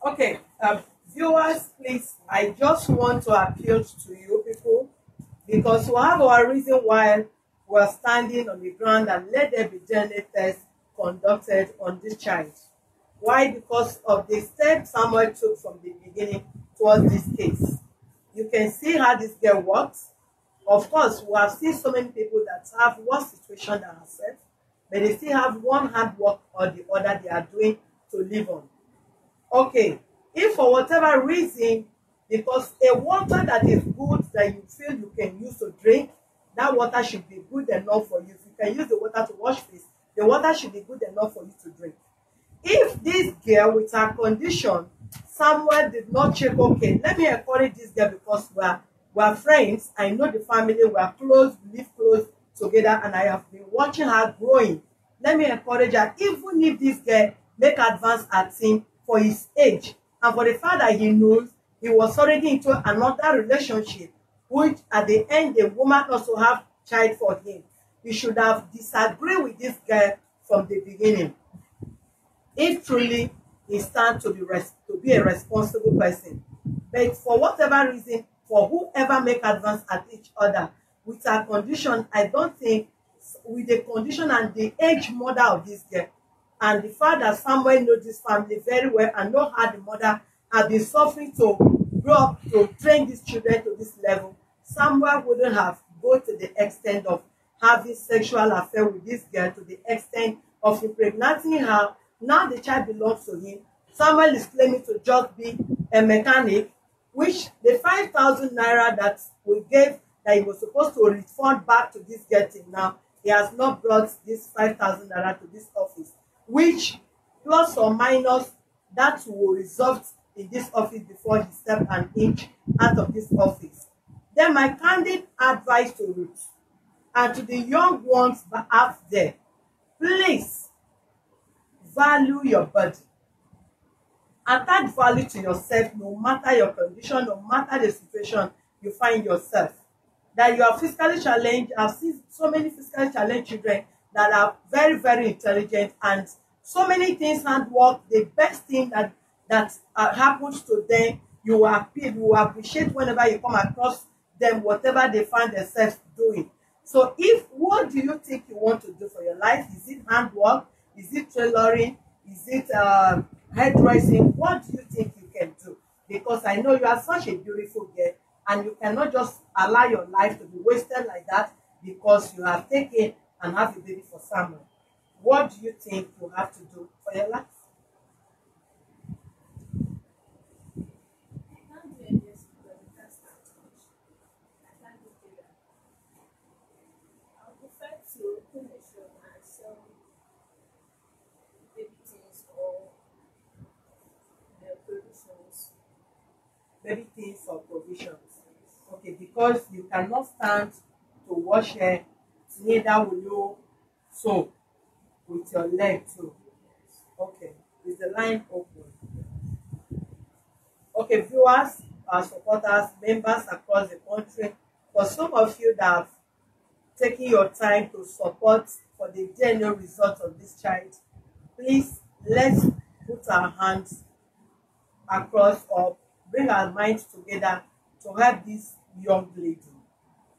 Okay, viewers, please, I just want to appeal to you people because we have our reason why we're standing on the ground and let there be DNA test conducted on this child. Why? Because of the step Samuel took from the beginning towards this case. You can see how this girl works. Of course, we have seen so many people that have one situation than herself, but they still have one hard work or the other they are doing to live on. Okay, if for whatever reason, because a water that is good that you feel you can use to drink, that water should be good enough for you. If you can use the water to wash face, the water should be good enough for you to drink. If this girl with her condition, Samuel did not check, okay, let me encourage this girl because we're friends, I know the family, we're close, we live close together, and I have been watching her growing. Let me encourage her, even if this girl make advanced acting for his age and for the fact that he knows he was already into another relationship, which at the end the woman also have child for him. He should have disagreed with this girl from the beginning. If truly he stands to be a responsible person. But for whatever reason, for whoever make advance at each other with her condition, I don't think with the condition and the age mother of this girl, and the fact that Samuel knows this family very well and know how the mother has been suffering to grow up to train these children to this level, Samuel wouldn't have go to the extent of having sexual affair with this girl, to the extent of impregnating her. Now the child belongs to him. Samuel is claiming to just be a mechanic, which the 5,000 naira that we gave that he was supposed to refund back to this girl till now, he has not brought this 5,000 naira to this office, which plus or minus that will result in this office before he stepped an inch out of this office. Then my candid advice to Ruth and to the young ones out there, please value your body. Attach value to yourself no matter your condition, no matter the situation you find yourself. That you are physically challenged. I've seen so many physically challenged children that are very, very intelligent, and so many things handwork. The best thing that happens to them, you will appreciate whenever you come across them, whatever they find themselves doing. So what do you think you want to do for your life? Is it handwork? Is it tailoring? Is it hairdressing? What do you think you can do? Because I know you are such a beautiful girl, and you cannot just allow your life to be wasted like that because you have taken and have a baby for someone. What do you think you have to do for your life? I can't do this because it can't start much. I can't do that. I would prefer to open a shop and sell baby things or provisions. Baby things or provisions. Okay, because you cannot stand to wash hair, neither will you sew with your leg too. Okay, is the line open? Okay, viewers, our supporters, members across the country, for some of you that have taken your time to support for the DNA result of this child, please let's put our hands across or bring our minds together to help this young lady.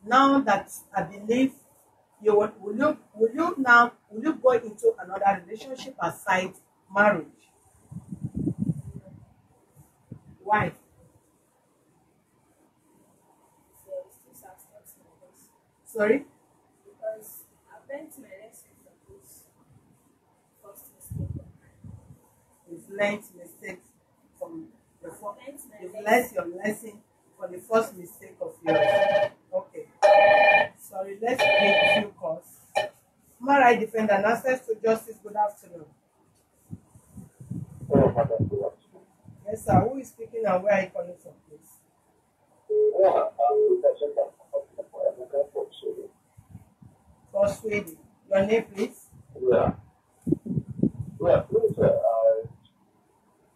Now that I believe you will you go into another relationship aside marriage? Why? So it's too substantial because Sorry? I've learned my lesson from this first mistake of mine. You've learned mistakes from the first. I've learned my You've learned lesson. your lesson from the first mistake of yours. Okay. Sorry, let's make few calls. Human rights defender and access to justice. Good afternoon. Oh, madam, good afternoon. Yes, sir. Who is speaking and where are you calling from, please? Yeah, I'm the person that I'm looking for Sweden. For Sweden. Your name, please. Yeah. Yeah, please,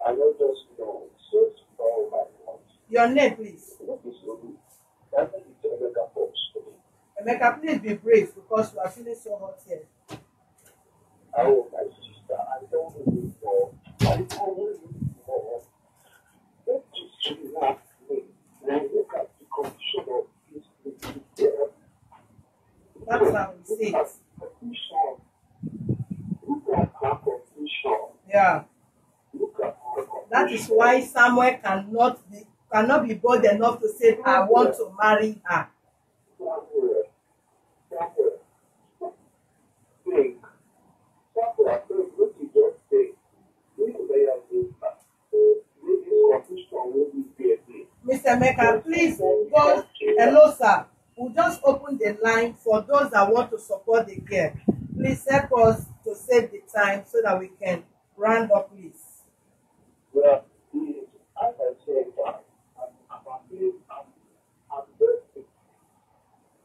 I don't just know. Since all my months, Your name, please. look is Sweden. That is the American for Sweden. Emeka, please be brief because we are feeling so hot here. Oh, my sister, I don't really know. I don't really know. That is really not me. When I look at the condition of this lady there, That's how we say it. condition. Look at her condition. Yeah. Look at her condition. That is why Samuel cannot be bold enough to say, I want to marry her. Somewhere, think. Somewhere, look, you just think. We lay out this back. This condition will be there. Mr. Emeka, please go. Hello, sir. We'll just open the line for those that want to support the girl. Please help us to save the time so that we can round up, please. Well, as I said, I'm very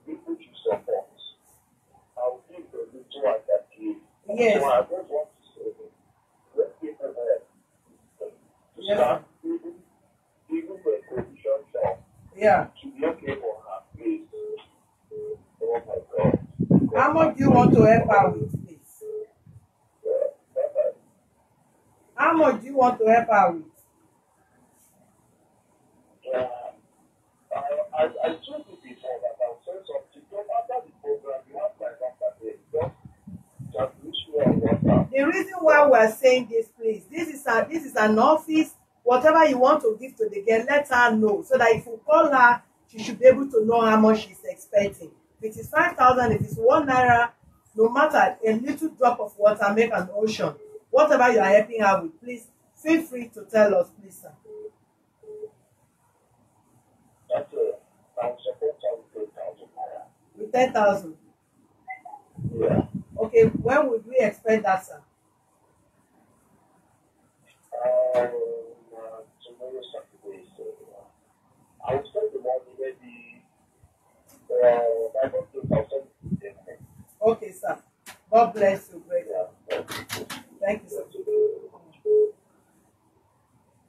people to support. I'll give the little I can give. Yes. So I just want to say, let's give them to Yes, start even the condition job Yeah. to be okay for her, please. Oh my God. How much do you want to help her with, please? How much do you want to help her with? I told you before that I'll say something. Then after the program, you have my number there. Just reach me on WhatsApp. The reason why we're saying this, please, this is an office. Whatever you want to give to the girl, let her know so that if you call her, she should be able to know how much she's expecting. If it is 5,000, if it's 1 naira, no matter, a little drop of water make an ocean. Whatever you are helping her with, please feel free to tell us, please, sir. That's I'm supposed to have 10,000 naira. With 10,000. Yeah. Okay, when would we expect that, sir? Tomorrow Saturday, so I will spend the money maybe I don't think I'll send it to them. Okay, sir. God bless you, great. Yeah. Thank you, sir.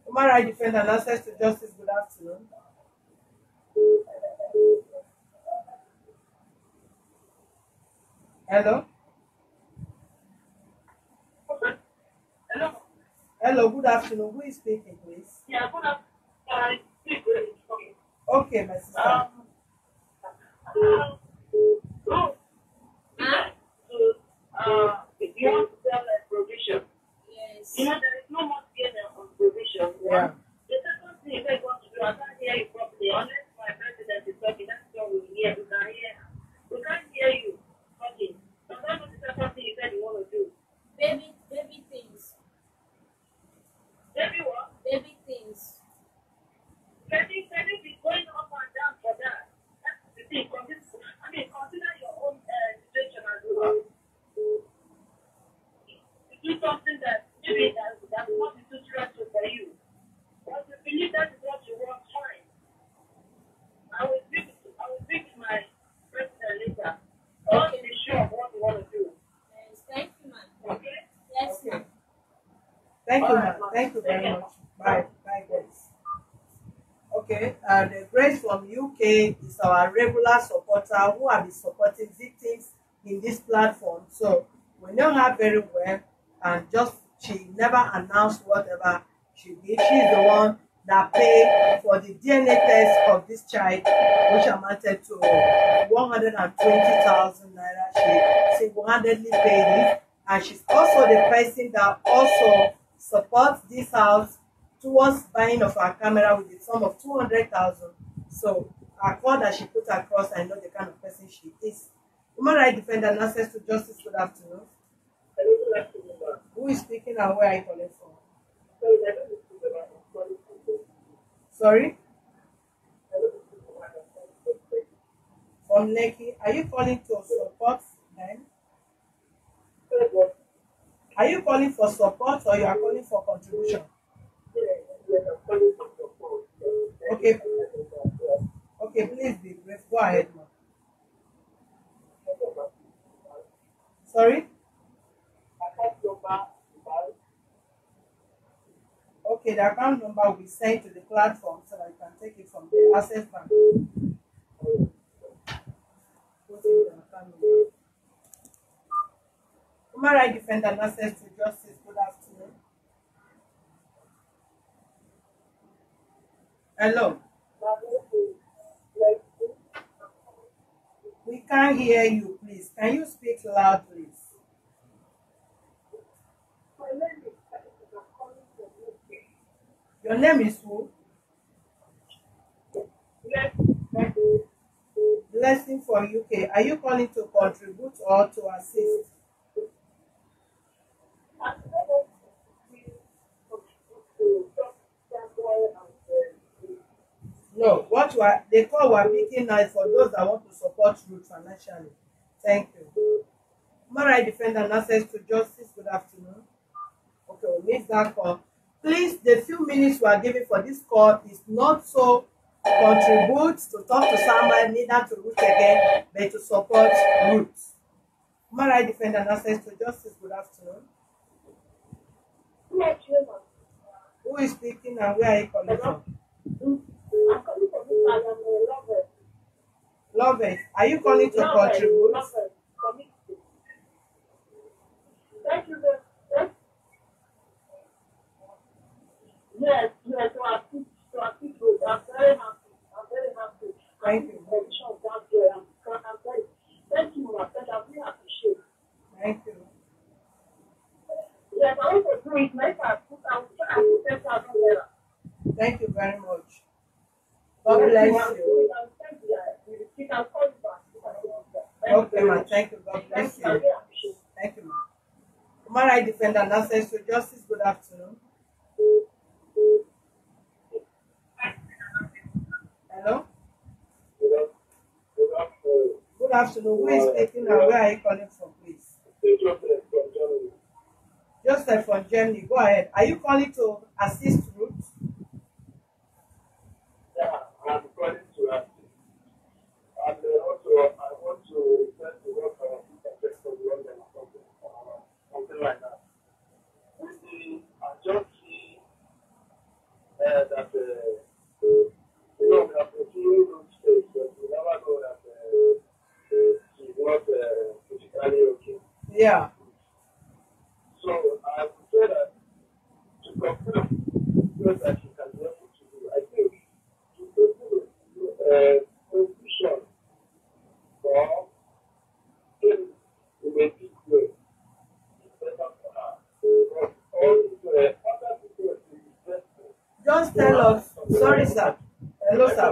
Human rights defender and access to justice. Good afternoon. Hello. Hello. Hello. Good afternoon. Who is speaking, please? Yeah, good afternoon. Okay, my sister. If you want to tell UK is our regular supporter who have been supporting victims in this platform. So we know her very well, and just she never announced whatever she did. She's the one that paid for the DNA test of this child, which amounted to 120,000 naira. She single-handedly paid it, and she's also the person that also supports this house towards buying of our camera with the sum of 200,000. So our call that she put across, I know the kind of person she is. Human rights defender and access to justice. Good afternoon. Who is speaking and where are you calling from? Sorry? From Lekki. Are you calling to support them? Are you calling for support or you are calling for contribution? Okay. Okay, please be brief. Go ahead, ma'am. Sorry? Okay, the account number will be sent to the platform so that you can take it from the access bank. Put in the account number. Human rights defender and access to justice. Good afternoon. Hello. We can't hear you, please. Can you speak loud, please? Your name is who? Blessing for UK. Are you calling to contribute or to assist? No, the call we're picking now is for those that want to support Ruth financially. Thank you. Human rights defender and access to justice. Good afternoon. Okay, we missed that call. Please, the few minutes we are giving for this call is not so contribute to talk to somebody, neither to Ruth again, but to support Ruth. Human rights defender and access to justice. Good afternoon. Who is speaking and where are you calling from? Love it. Are you calling to contribute? Thank you very much. Yes, to assist with. I'm very happy. Thank you. Thank you, I really appreciate it. Thank you. Yes, I also do it. I will 10,000 naira. Thank you very much. God bless you. Okay, ma. Thank you. God bless you. Thank you, ma. Human rights defender and access to justice. Good afternoon. Hello. Good afternoon. Who is speaking and where are you calling from, please? Joseph from Germany. Go ahead. Are you calling to assist Ruth? Yeah, I'm calling to assist. And also, I want to return to what our teacher for London or something like that. I just see that we have a few good states, but we never know that she's not physically okay. Yeah. So I would say that to conclude what that she can be able to do, I think to conclude conclusion or in a big way is better for her. But all these other people will be stressful. Just tell us. Sorry, sir. Hello, sir.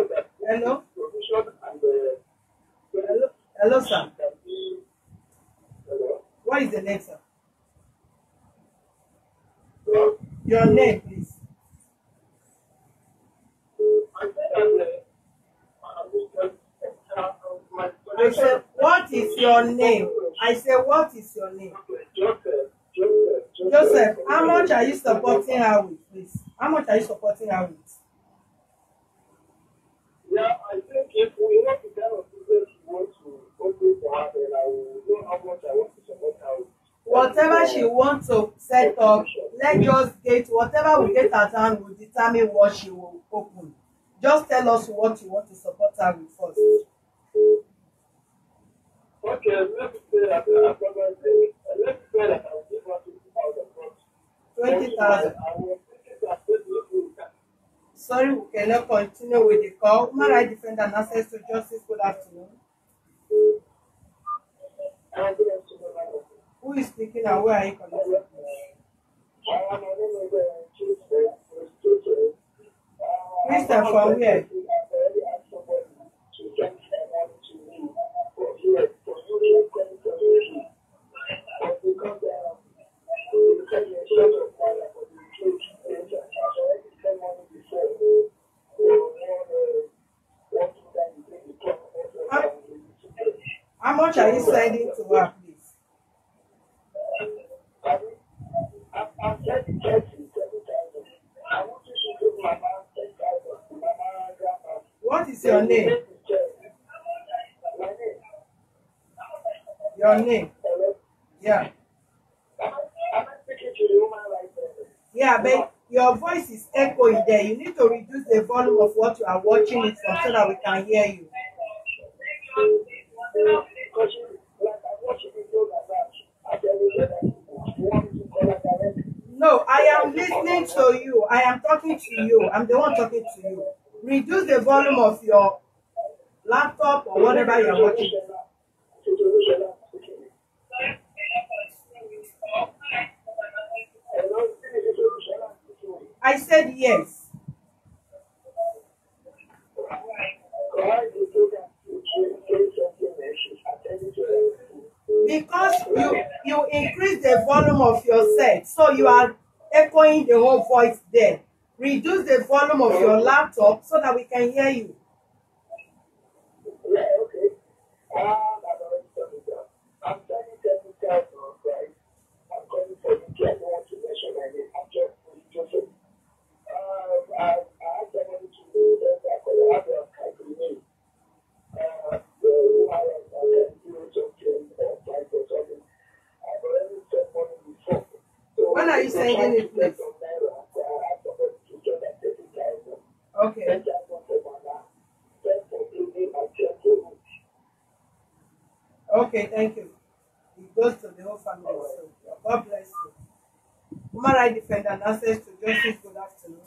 Hello. Provision and Hello, sir. can be What is the name, sir? well, Your name, please. I say that I said, what is your name? I said, what is your name? Joseph, how much are you supporting her with, please? How much are you supporting her with? Yeah, I think if we have the kind of business we want to open for her, then I will know how much I want to support her with. Whatever she wants to set up, let's just get whatever we get at hand will determine what she will open. Just tell us what you want to support water with first. Okay, let me say that let me say that I'll give her 50,000. But 20,000. I was thinking that maybe if we can. Sorry, we cannot continue with the call. Human rights defender and access to justice. Good afternoon. I'm going to know that. Who is speaking and where are you calling from? My name is Tuesday. Christian, from where? How, how much are you sending to her, please? What is your name? Your name? Yeah. Yeah, but your voice is echoing there. You need to reduce the volume of what you are watching it from so that we can hear you. No, I am listening to you. I am talking to you. I'm the one talking to you. Reduce the volume of your laptop or whatever you are watching. I said yes. Because you increase the volume of your set, so you are echoing the whole voice there. Reduce the volume of your laptop so that we can hear you. When are you sending it, please? Okay. Okay, thank you. It goes to the whole family. So God bless you. Human rights defender and access to justice. Good afternoon.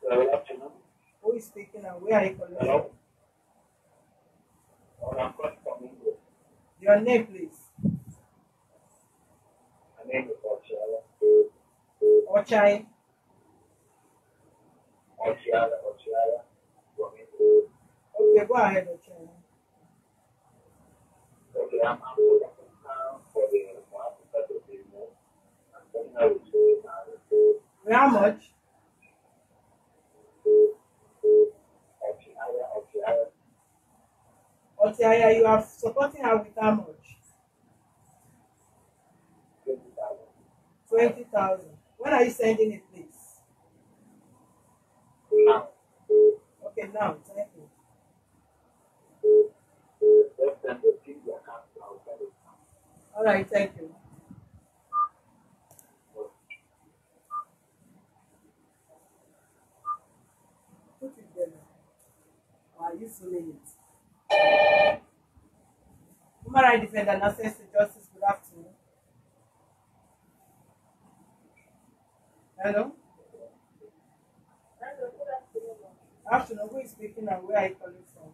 Good afternoon. Who is speaking and where are you calling from? Hello. I'm calling from England. Your name, please. My name is Ochiala. Ochai. Ochiala from England. Okay, go ahead, Ochai. Okay, I'm looking now for the Africa to be more. I'm telling her to say How much? Otiaya, you are supporting her with how much? 20,000. When are you sending it, please? now. Okay, now, thank you. Let them repeat their account. I'll send it now. All right, thank you. Put it there now. Or are you filling it? Human rights defender and access to justice. Good afternoon. Hello? Afternoon. Who is speaking and where are you calling from?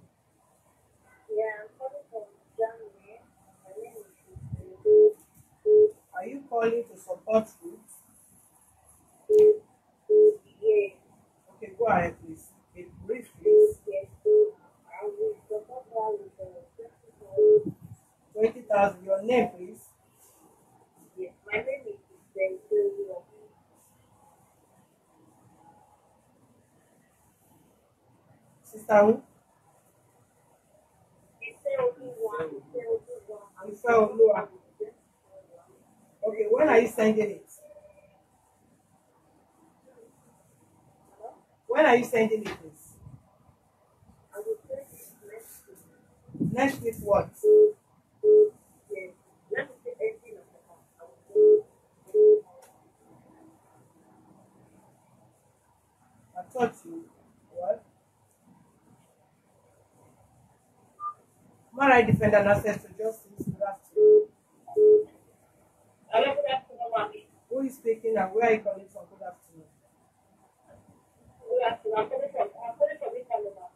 Yeah, I'm calling from Germany. My name is Are you calling to support Ruth? Yeah. Okay, go ahead, please. A brief, please. Yes. I will support her with 20,000. Your name, please. Yes. My name is Benjamin. Sister who? Ife Olua. Okay, when are you sending it? When are you sending it, please? I will send it next week. Next week, what? Yes. Let me say 18 of the month. I will do I thought you. What? Human rights defender and access to justice. Good afternoon. Hello, good afternoon, mommy. Who is speaking and where are you calling from? Good afternoon. Good afternoon. I'm calling from Italy, ma'am.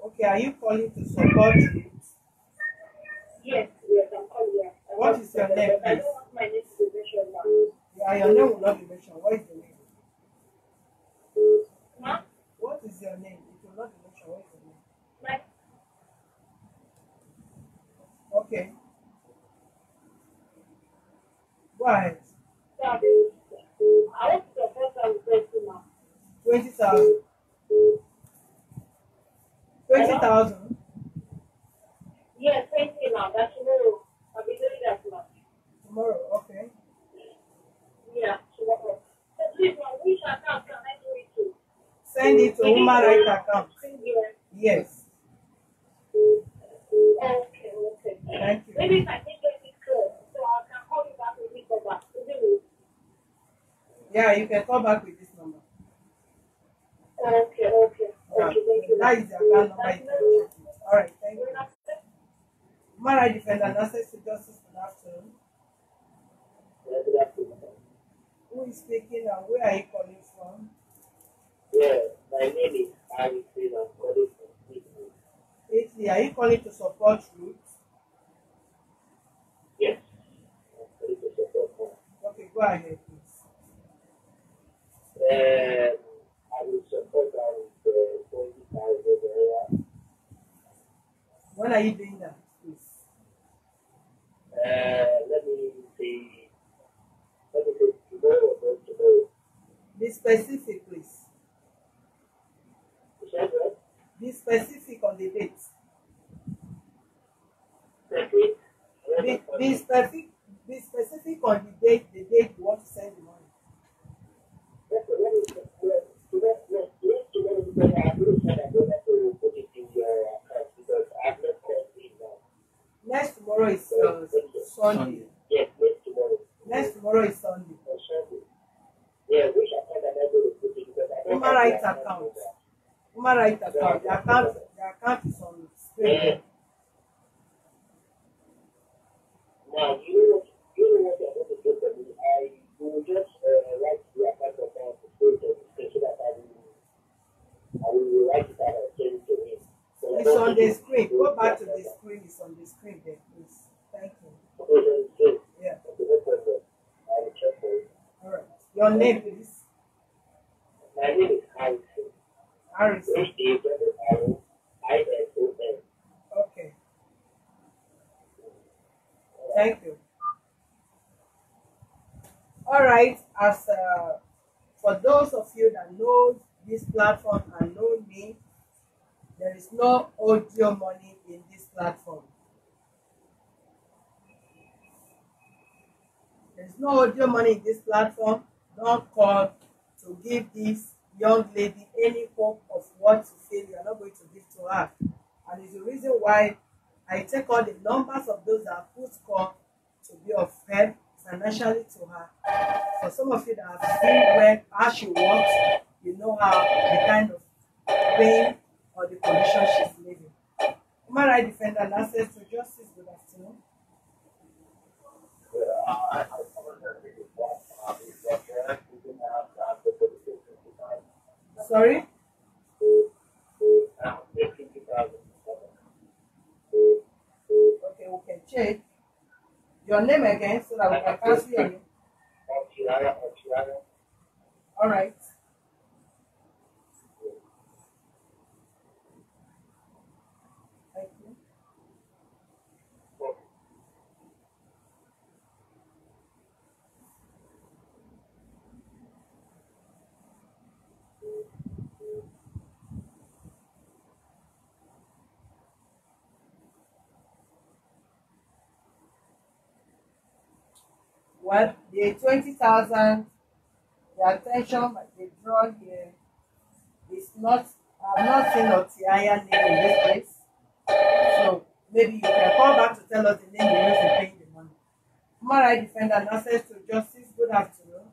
Okay, are you calling to support Ruth? Yes, yes, I'm calling. Yeah. What is your name, I please? don't want my name to be mentioned now. Yeah, your name will not be mentioned. What is the name? Ma'am, What is your name? It will not be mentioned. What is your name? my Okay, go ahead. sorry. I want to support her with birthday, ma'am. 20,000. Hello? 20,000. Yes, thank you, ma'am. That's tomorrow. I'll be doing that, ma'am. Tomorrow. Okay. Yeah, tomorrow. So please, ma'am, which account can I do it to? Send it to human rights account. Yes. Okay, okay. Thank you. Maybe if I can get it clear, so I can call you back with this number. Isn't it? Yeah, you can call back with this number. Okay, okay. Yeah. Okay, thank you. That is the account number. You can check it. All right. Thank you. Human rights defender and access to justice. Good afternoon. Good afternoon. Who is speaking and where are you calling from? Yeah, my name is Harry Freed. I'm calling from Sydney. Italy. Are you calling to support Ruth? Yes, I'm calling to support her. Okay, go ahead, please. I will support her with 20,000 When are you doing that, please? Let me see. Let me see tomorrow or tomorrow. Be specific, please. You said what? Be specific on the date. Repeat. Be specific. Be specific on the date you want to send the money. Let me tomorrow because I really said I'm going to put it in your account because I've not called in now. Next tomorrow is Sunday. Yes, next tomorrow. Next tomorrow is Sunday. On Sunday. Yeah, which account am I going to put it because I don't Human have rights the account account. number. Human rights account. The account is on screen. Now, you know what you're going to do for me? I will just write the account number to put it on the screen so that I will write it out and send it to him. So It's on the screen. Go back to the screen. It's on the screen there, please. Thank you. Okay, Yeah. no problem. I will check for it. All right. Your name, please. My name is Harrison. Harrison. Harrison. Okay. Thank you. All right. As for those of you that know this platform and know me, there is no audio money in this platform. There is no audio money in this platform. Don't call to give this young lady any hope of what to feel you are not going to give to her. And it's the reason why I take all the numbers of those that put call to be of help financially to her. For some of you that have seen how she works, you know how the kind of pain or the condition she's living. Human rights defender and access to justice. Good afternoon. Sorry? Okay, we can check. Your name again so that we can cancel your name. All right. Thank you. Well, the 20,000, the attention they draw here is not, I've not seen Otiaya name in this place. So maybe you can call back to tell us the name you use in paying the money. Human rights defender and access to justice. Good afternoon.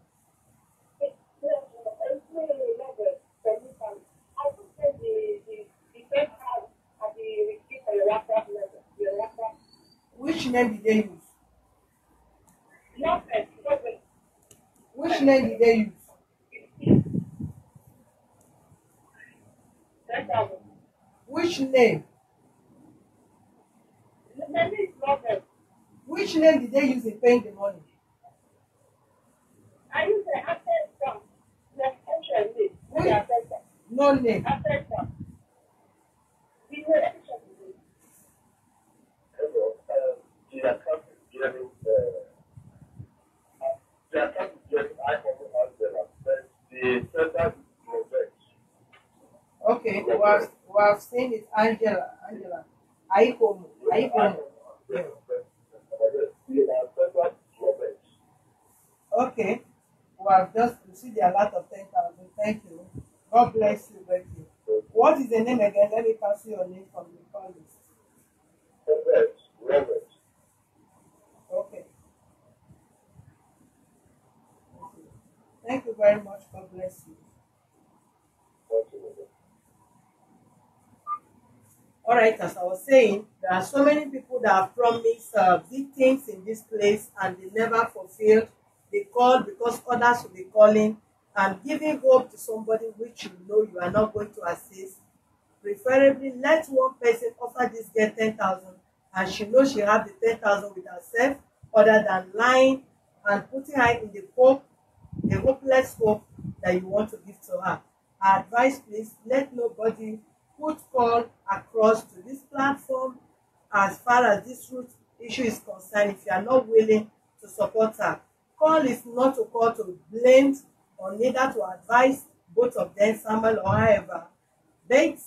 name did they use? Lovett. Which name did they use? 10,000. Which name? The name is Lovett. Which name did they use in paying the money? I use the asset bank. The extension name. Which? The asset bank. No name. Asset bank. The extension name. Hello, the account is getting Angela, but the center is Robert. Okay, we have seen it. Angela. Aikomo. Aikomo. Yeah. The center is Robert. Okay. We have just received the alert of 10,000. Thank you. God bless you, Becky. What is the name again? Let me pass you your name from the call list. Robert. Okay. Thank you very much. God bless you. All right, as I was saying, there are so many people that have promised big things in this place and they never fulfilled. They call because others will be calling and giving hope to somebody which you know you are not going to assist. Preferably, let one person offer this girl 10,000 and she knows she has the 10,000 with herself, other than lying and putting her in the hopeless hope that you want to give to her. Our advice, please, let nobody put call across to this platform as far as this root issue is concerned. If you are not willing to support her, call is not to call to blame or neither to advise both of them, Samuel or however, but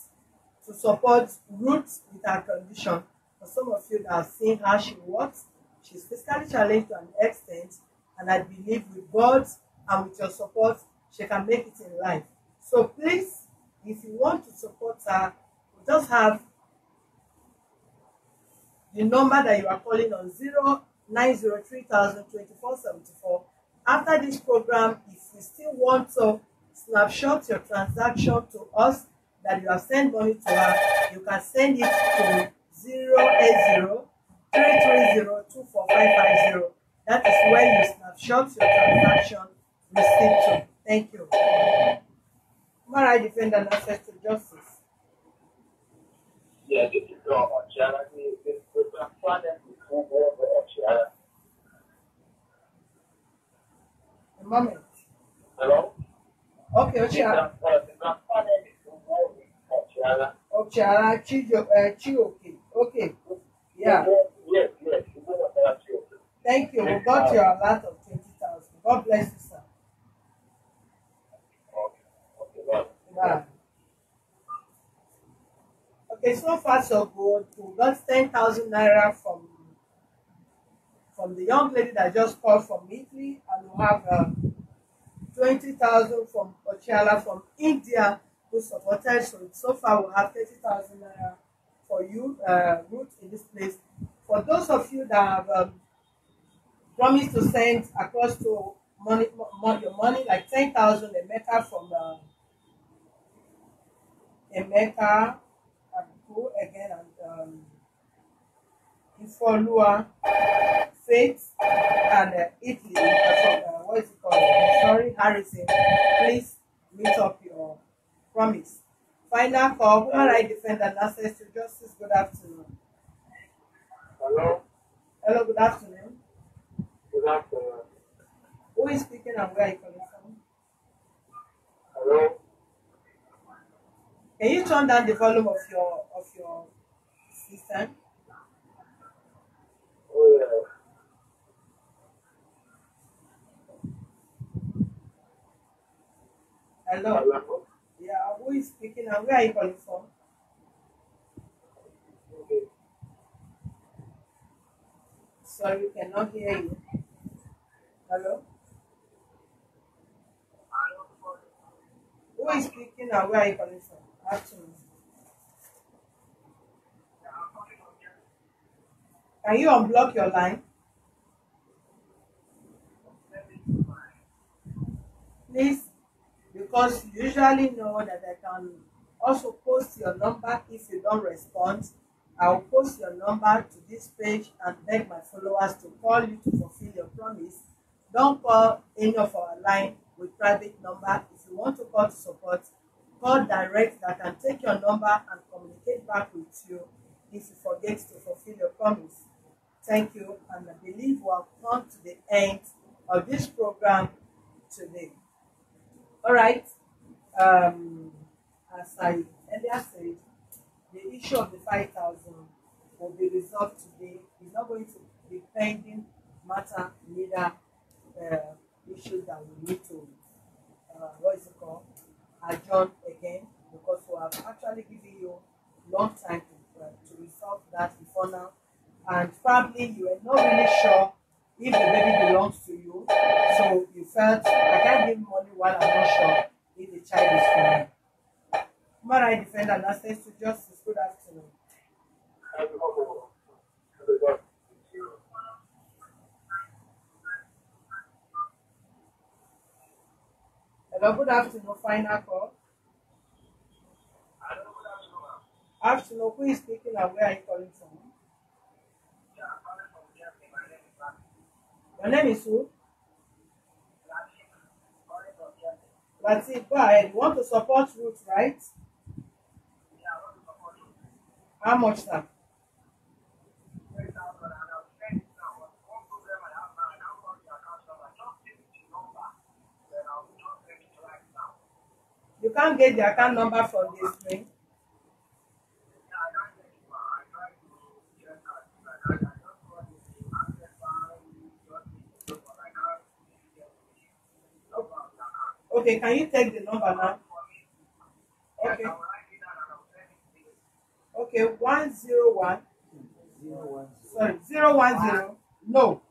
to support Ruth with her condition. For some of you that have seen how she works, she's physically challenged to an extent, and I believe with God and with your support, she can make it in life. So please, if you want to support her, just have the number that you are calling on 0903,02474. After this program, if you still want to snapshot your transaction to us that you have sent money to her, you can send it to 080-330-24550. That is where you snapshot your transaction receipt to. Thank you. Human rights defender and access to justice. Yeah, this is Ochiara. The grandfather is Ochiara. A moment. Hello? Okay, Ochiara. The grandfather is Ochiara. Ochiara Chioke. Okay. Yeah. Yes. Thank you. We got your alert of 20,000. God bless you, sir. Okay, bye. Bye. Okay, so far so good. We got 10,000 naira from the young lady that just called from Italy, and we have 20,000 from Ochala from India who supported. So far we have 30,000 naira for you, Ruth, in this place. For those of you that have promised to send across to your money, like 10,000 Emeka from Emeka and who again, and Ifolua, Faith, and Italy from what is it called? Sorry, Harrison. Please meet up your promise. Final call. Human rights defender and access to justice. Good afternoon. Hello? Hello. Good afternoon. Good afternoon. Who is speaking and where are you calling from? Hello? Can you turn down the volume of your system? Oh, yeah. Hello. Hello? Yeah. Who is speaking and where are you calling from? Okay. Sorry, we cannot hear you. Hello. Who is speaking and where are you calling from? Afternoon. Can you unblock your line? Please, because you usually know that I can also post your number if you don't respond. I'll post your number to this page and beg my followers to call you to fulfill your promise. Don't call any of our line with private number. If you want to call to support, call direct that can take your number and communicate back with you if you forget to fulfill your promise. Thank you, and I believe we have come to the end of this program today. All right. As I earlier said, the issue of the 5,000 will be resolved today. It's not going to be pending matter, neither issues that we need to, what is it called, adjourn again, because we have actually given you long time to resolve that before now. And probably you are not really sure if the baby belongs to you, so you felt I can't give money while I'm not sure if the child is for me. Human right defender and access to justice. Good afternoon. Hello, good afternoon. Final call. Afternoon. Who is speaking and where are you calling from? Your name is who? That's it. Go ahead. You want to support Ruth, right? How much, sir? You can't get the account number from this screen. Okay, can you take the number now? Okay. Okay, 101. Sorry, 010. No,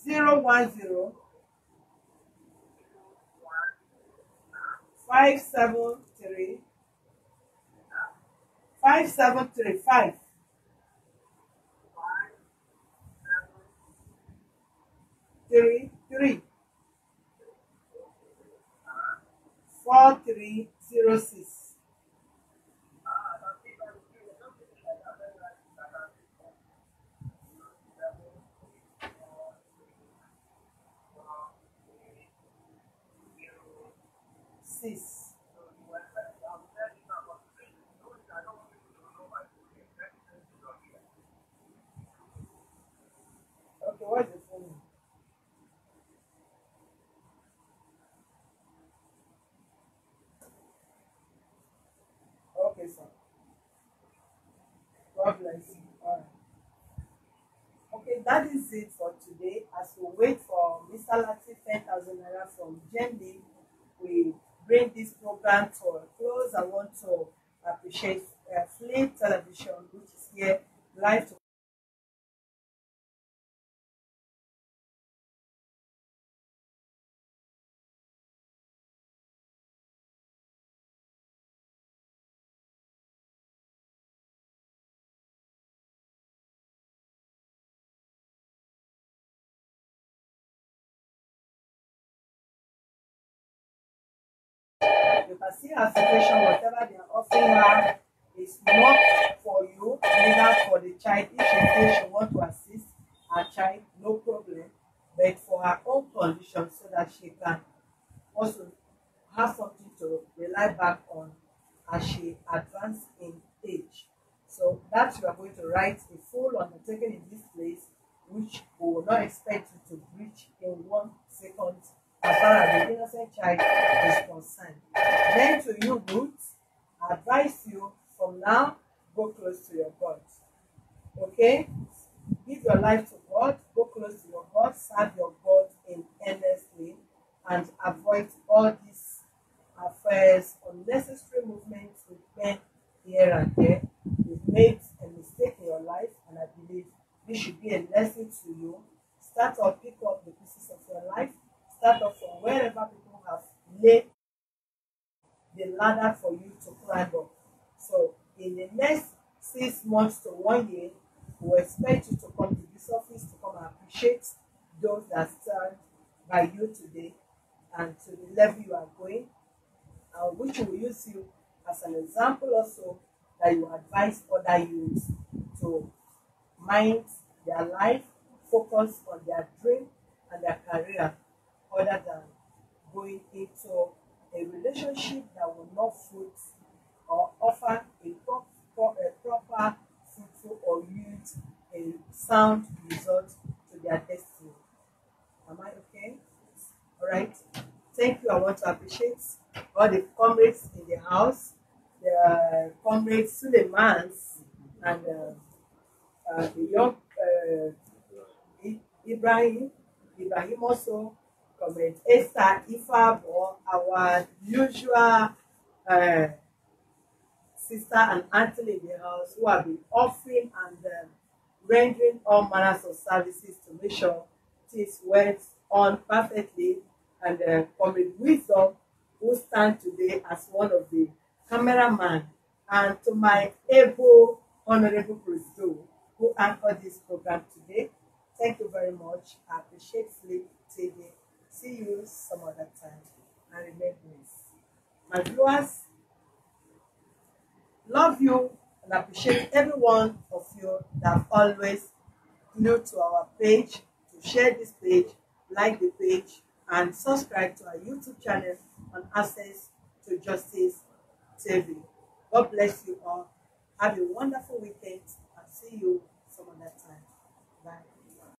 010 573 5735 33 4306. Okay, what's the phone? Okay, sir. God bless you. All right. Okay, that is it for today. As we wait for Mr. Latif 10,000 naira from Jenny, we bring this program to a close. I want to appreciate Flip Television, which is here live to you can see her situation, whatever they are offering her is not for you, neither for the child. If she feels she wants to assist her child, no problem, but for her own condition so that she can also have something to rely back on as she advances in age. So that you are going to write a full undertaking in this place, which we will not expect you to breach in 1 second as far as the innocent child is concerned. Then to you, Ruth, I advise you from now, go close to your God. Okay? Give your life to God, go close to your God, serve your God in earnestly, and avoid all these affairs, unnecessary movements with men here and there. You've made a mistake in your life, and I believe this should be a lesson to you. Start or pick up the pieces of your life. Start off from wherever people have laid the ladder for you to climb up. So in the next 6 months to 1 year, we expect you to come to this office to come and appreciate those that stand by you today and to the level you are going, which will use you as an example also that you advise other youths to to mind their life, focus on their dream and their career, other than going into a relationship that will not fruit or offer a proper, fruitful, or yield a sound result to their destiny. Am I okay? All right. Thank you. I want to appreciate all the comrades in the house, the comrades Suleimans and the young Ibrahim, Ibrahim also, comrade Esther Ifab, or our usual uh, sister and auntie in the house who have been offering and rendering all manners of services to make sure things went on perfectly. And comrade Wisdom, who stand today as one of the cameraman, and to my able honorable Presido, who anchored this program today. Thank you very much. I appreciate Sleep TV. See you some other time. And remain blessed. My viewers, love you and appreciate every one of you that have always glued to our page, to share this page, like the page, and subscribe to our YouTube channel on Access to Justice TV. God bless you all. Have a wonderful weekend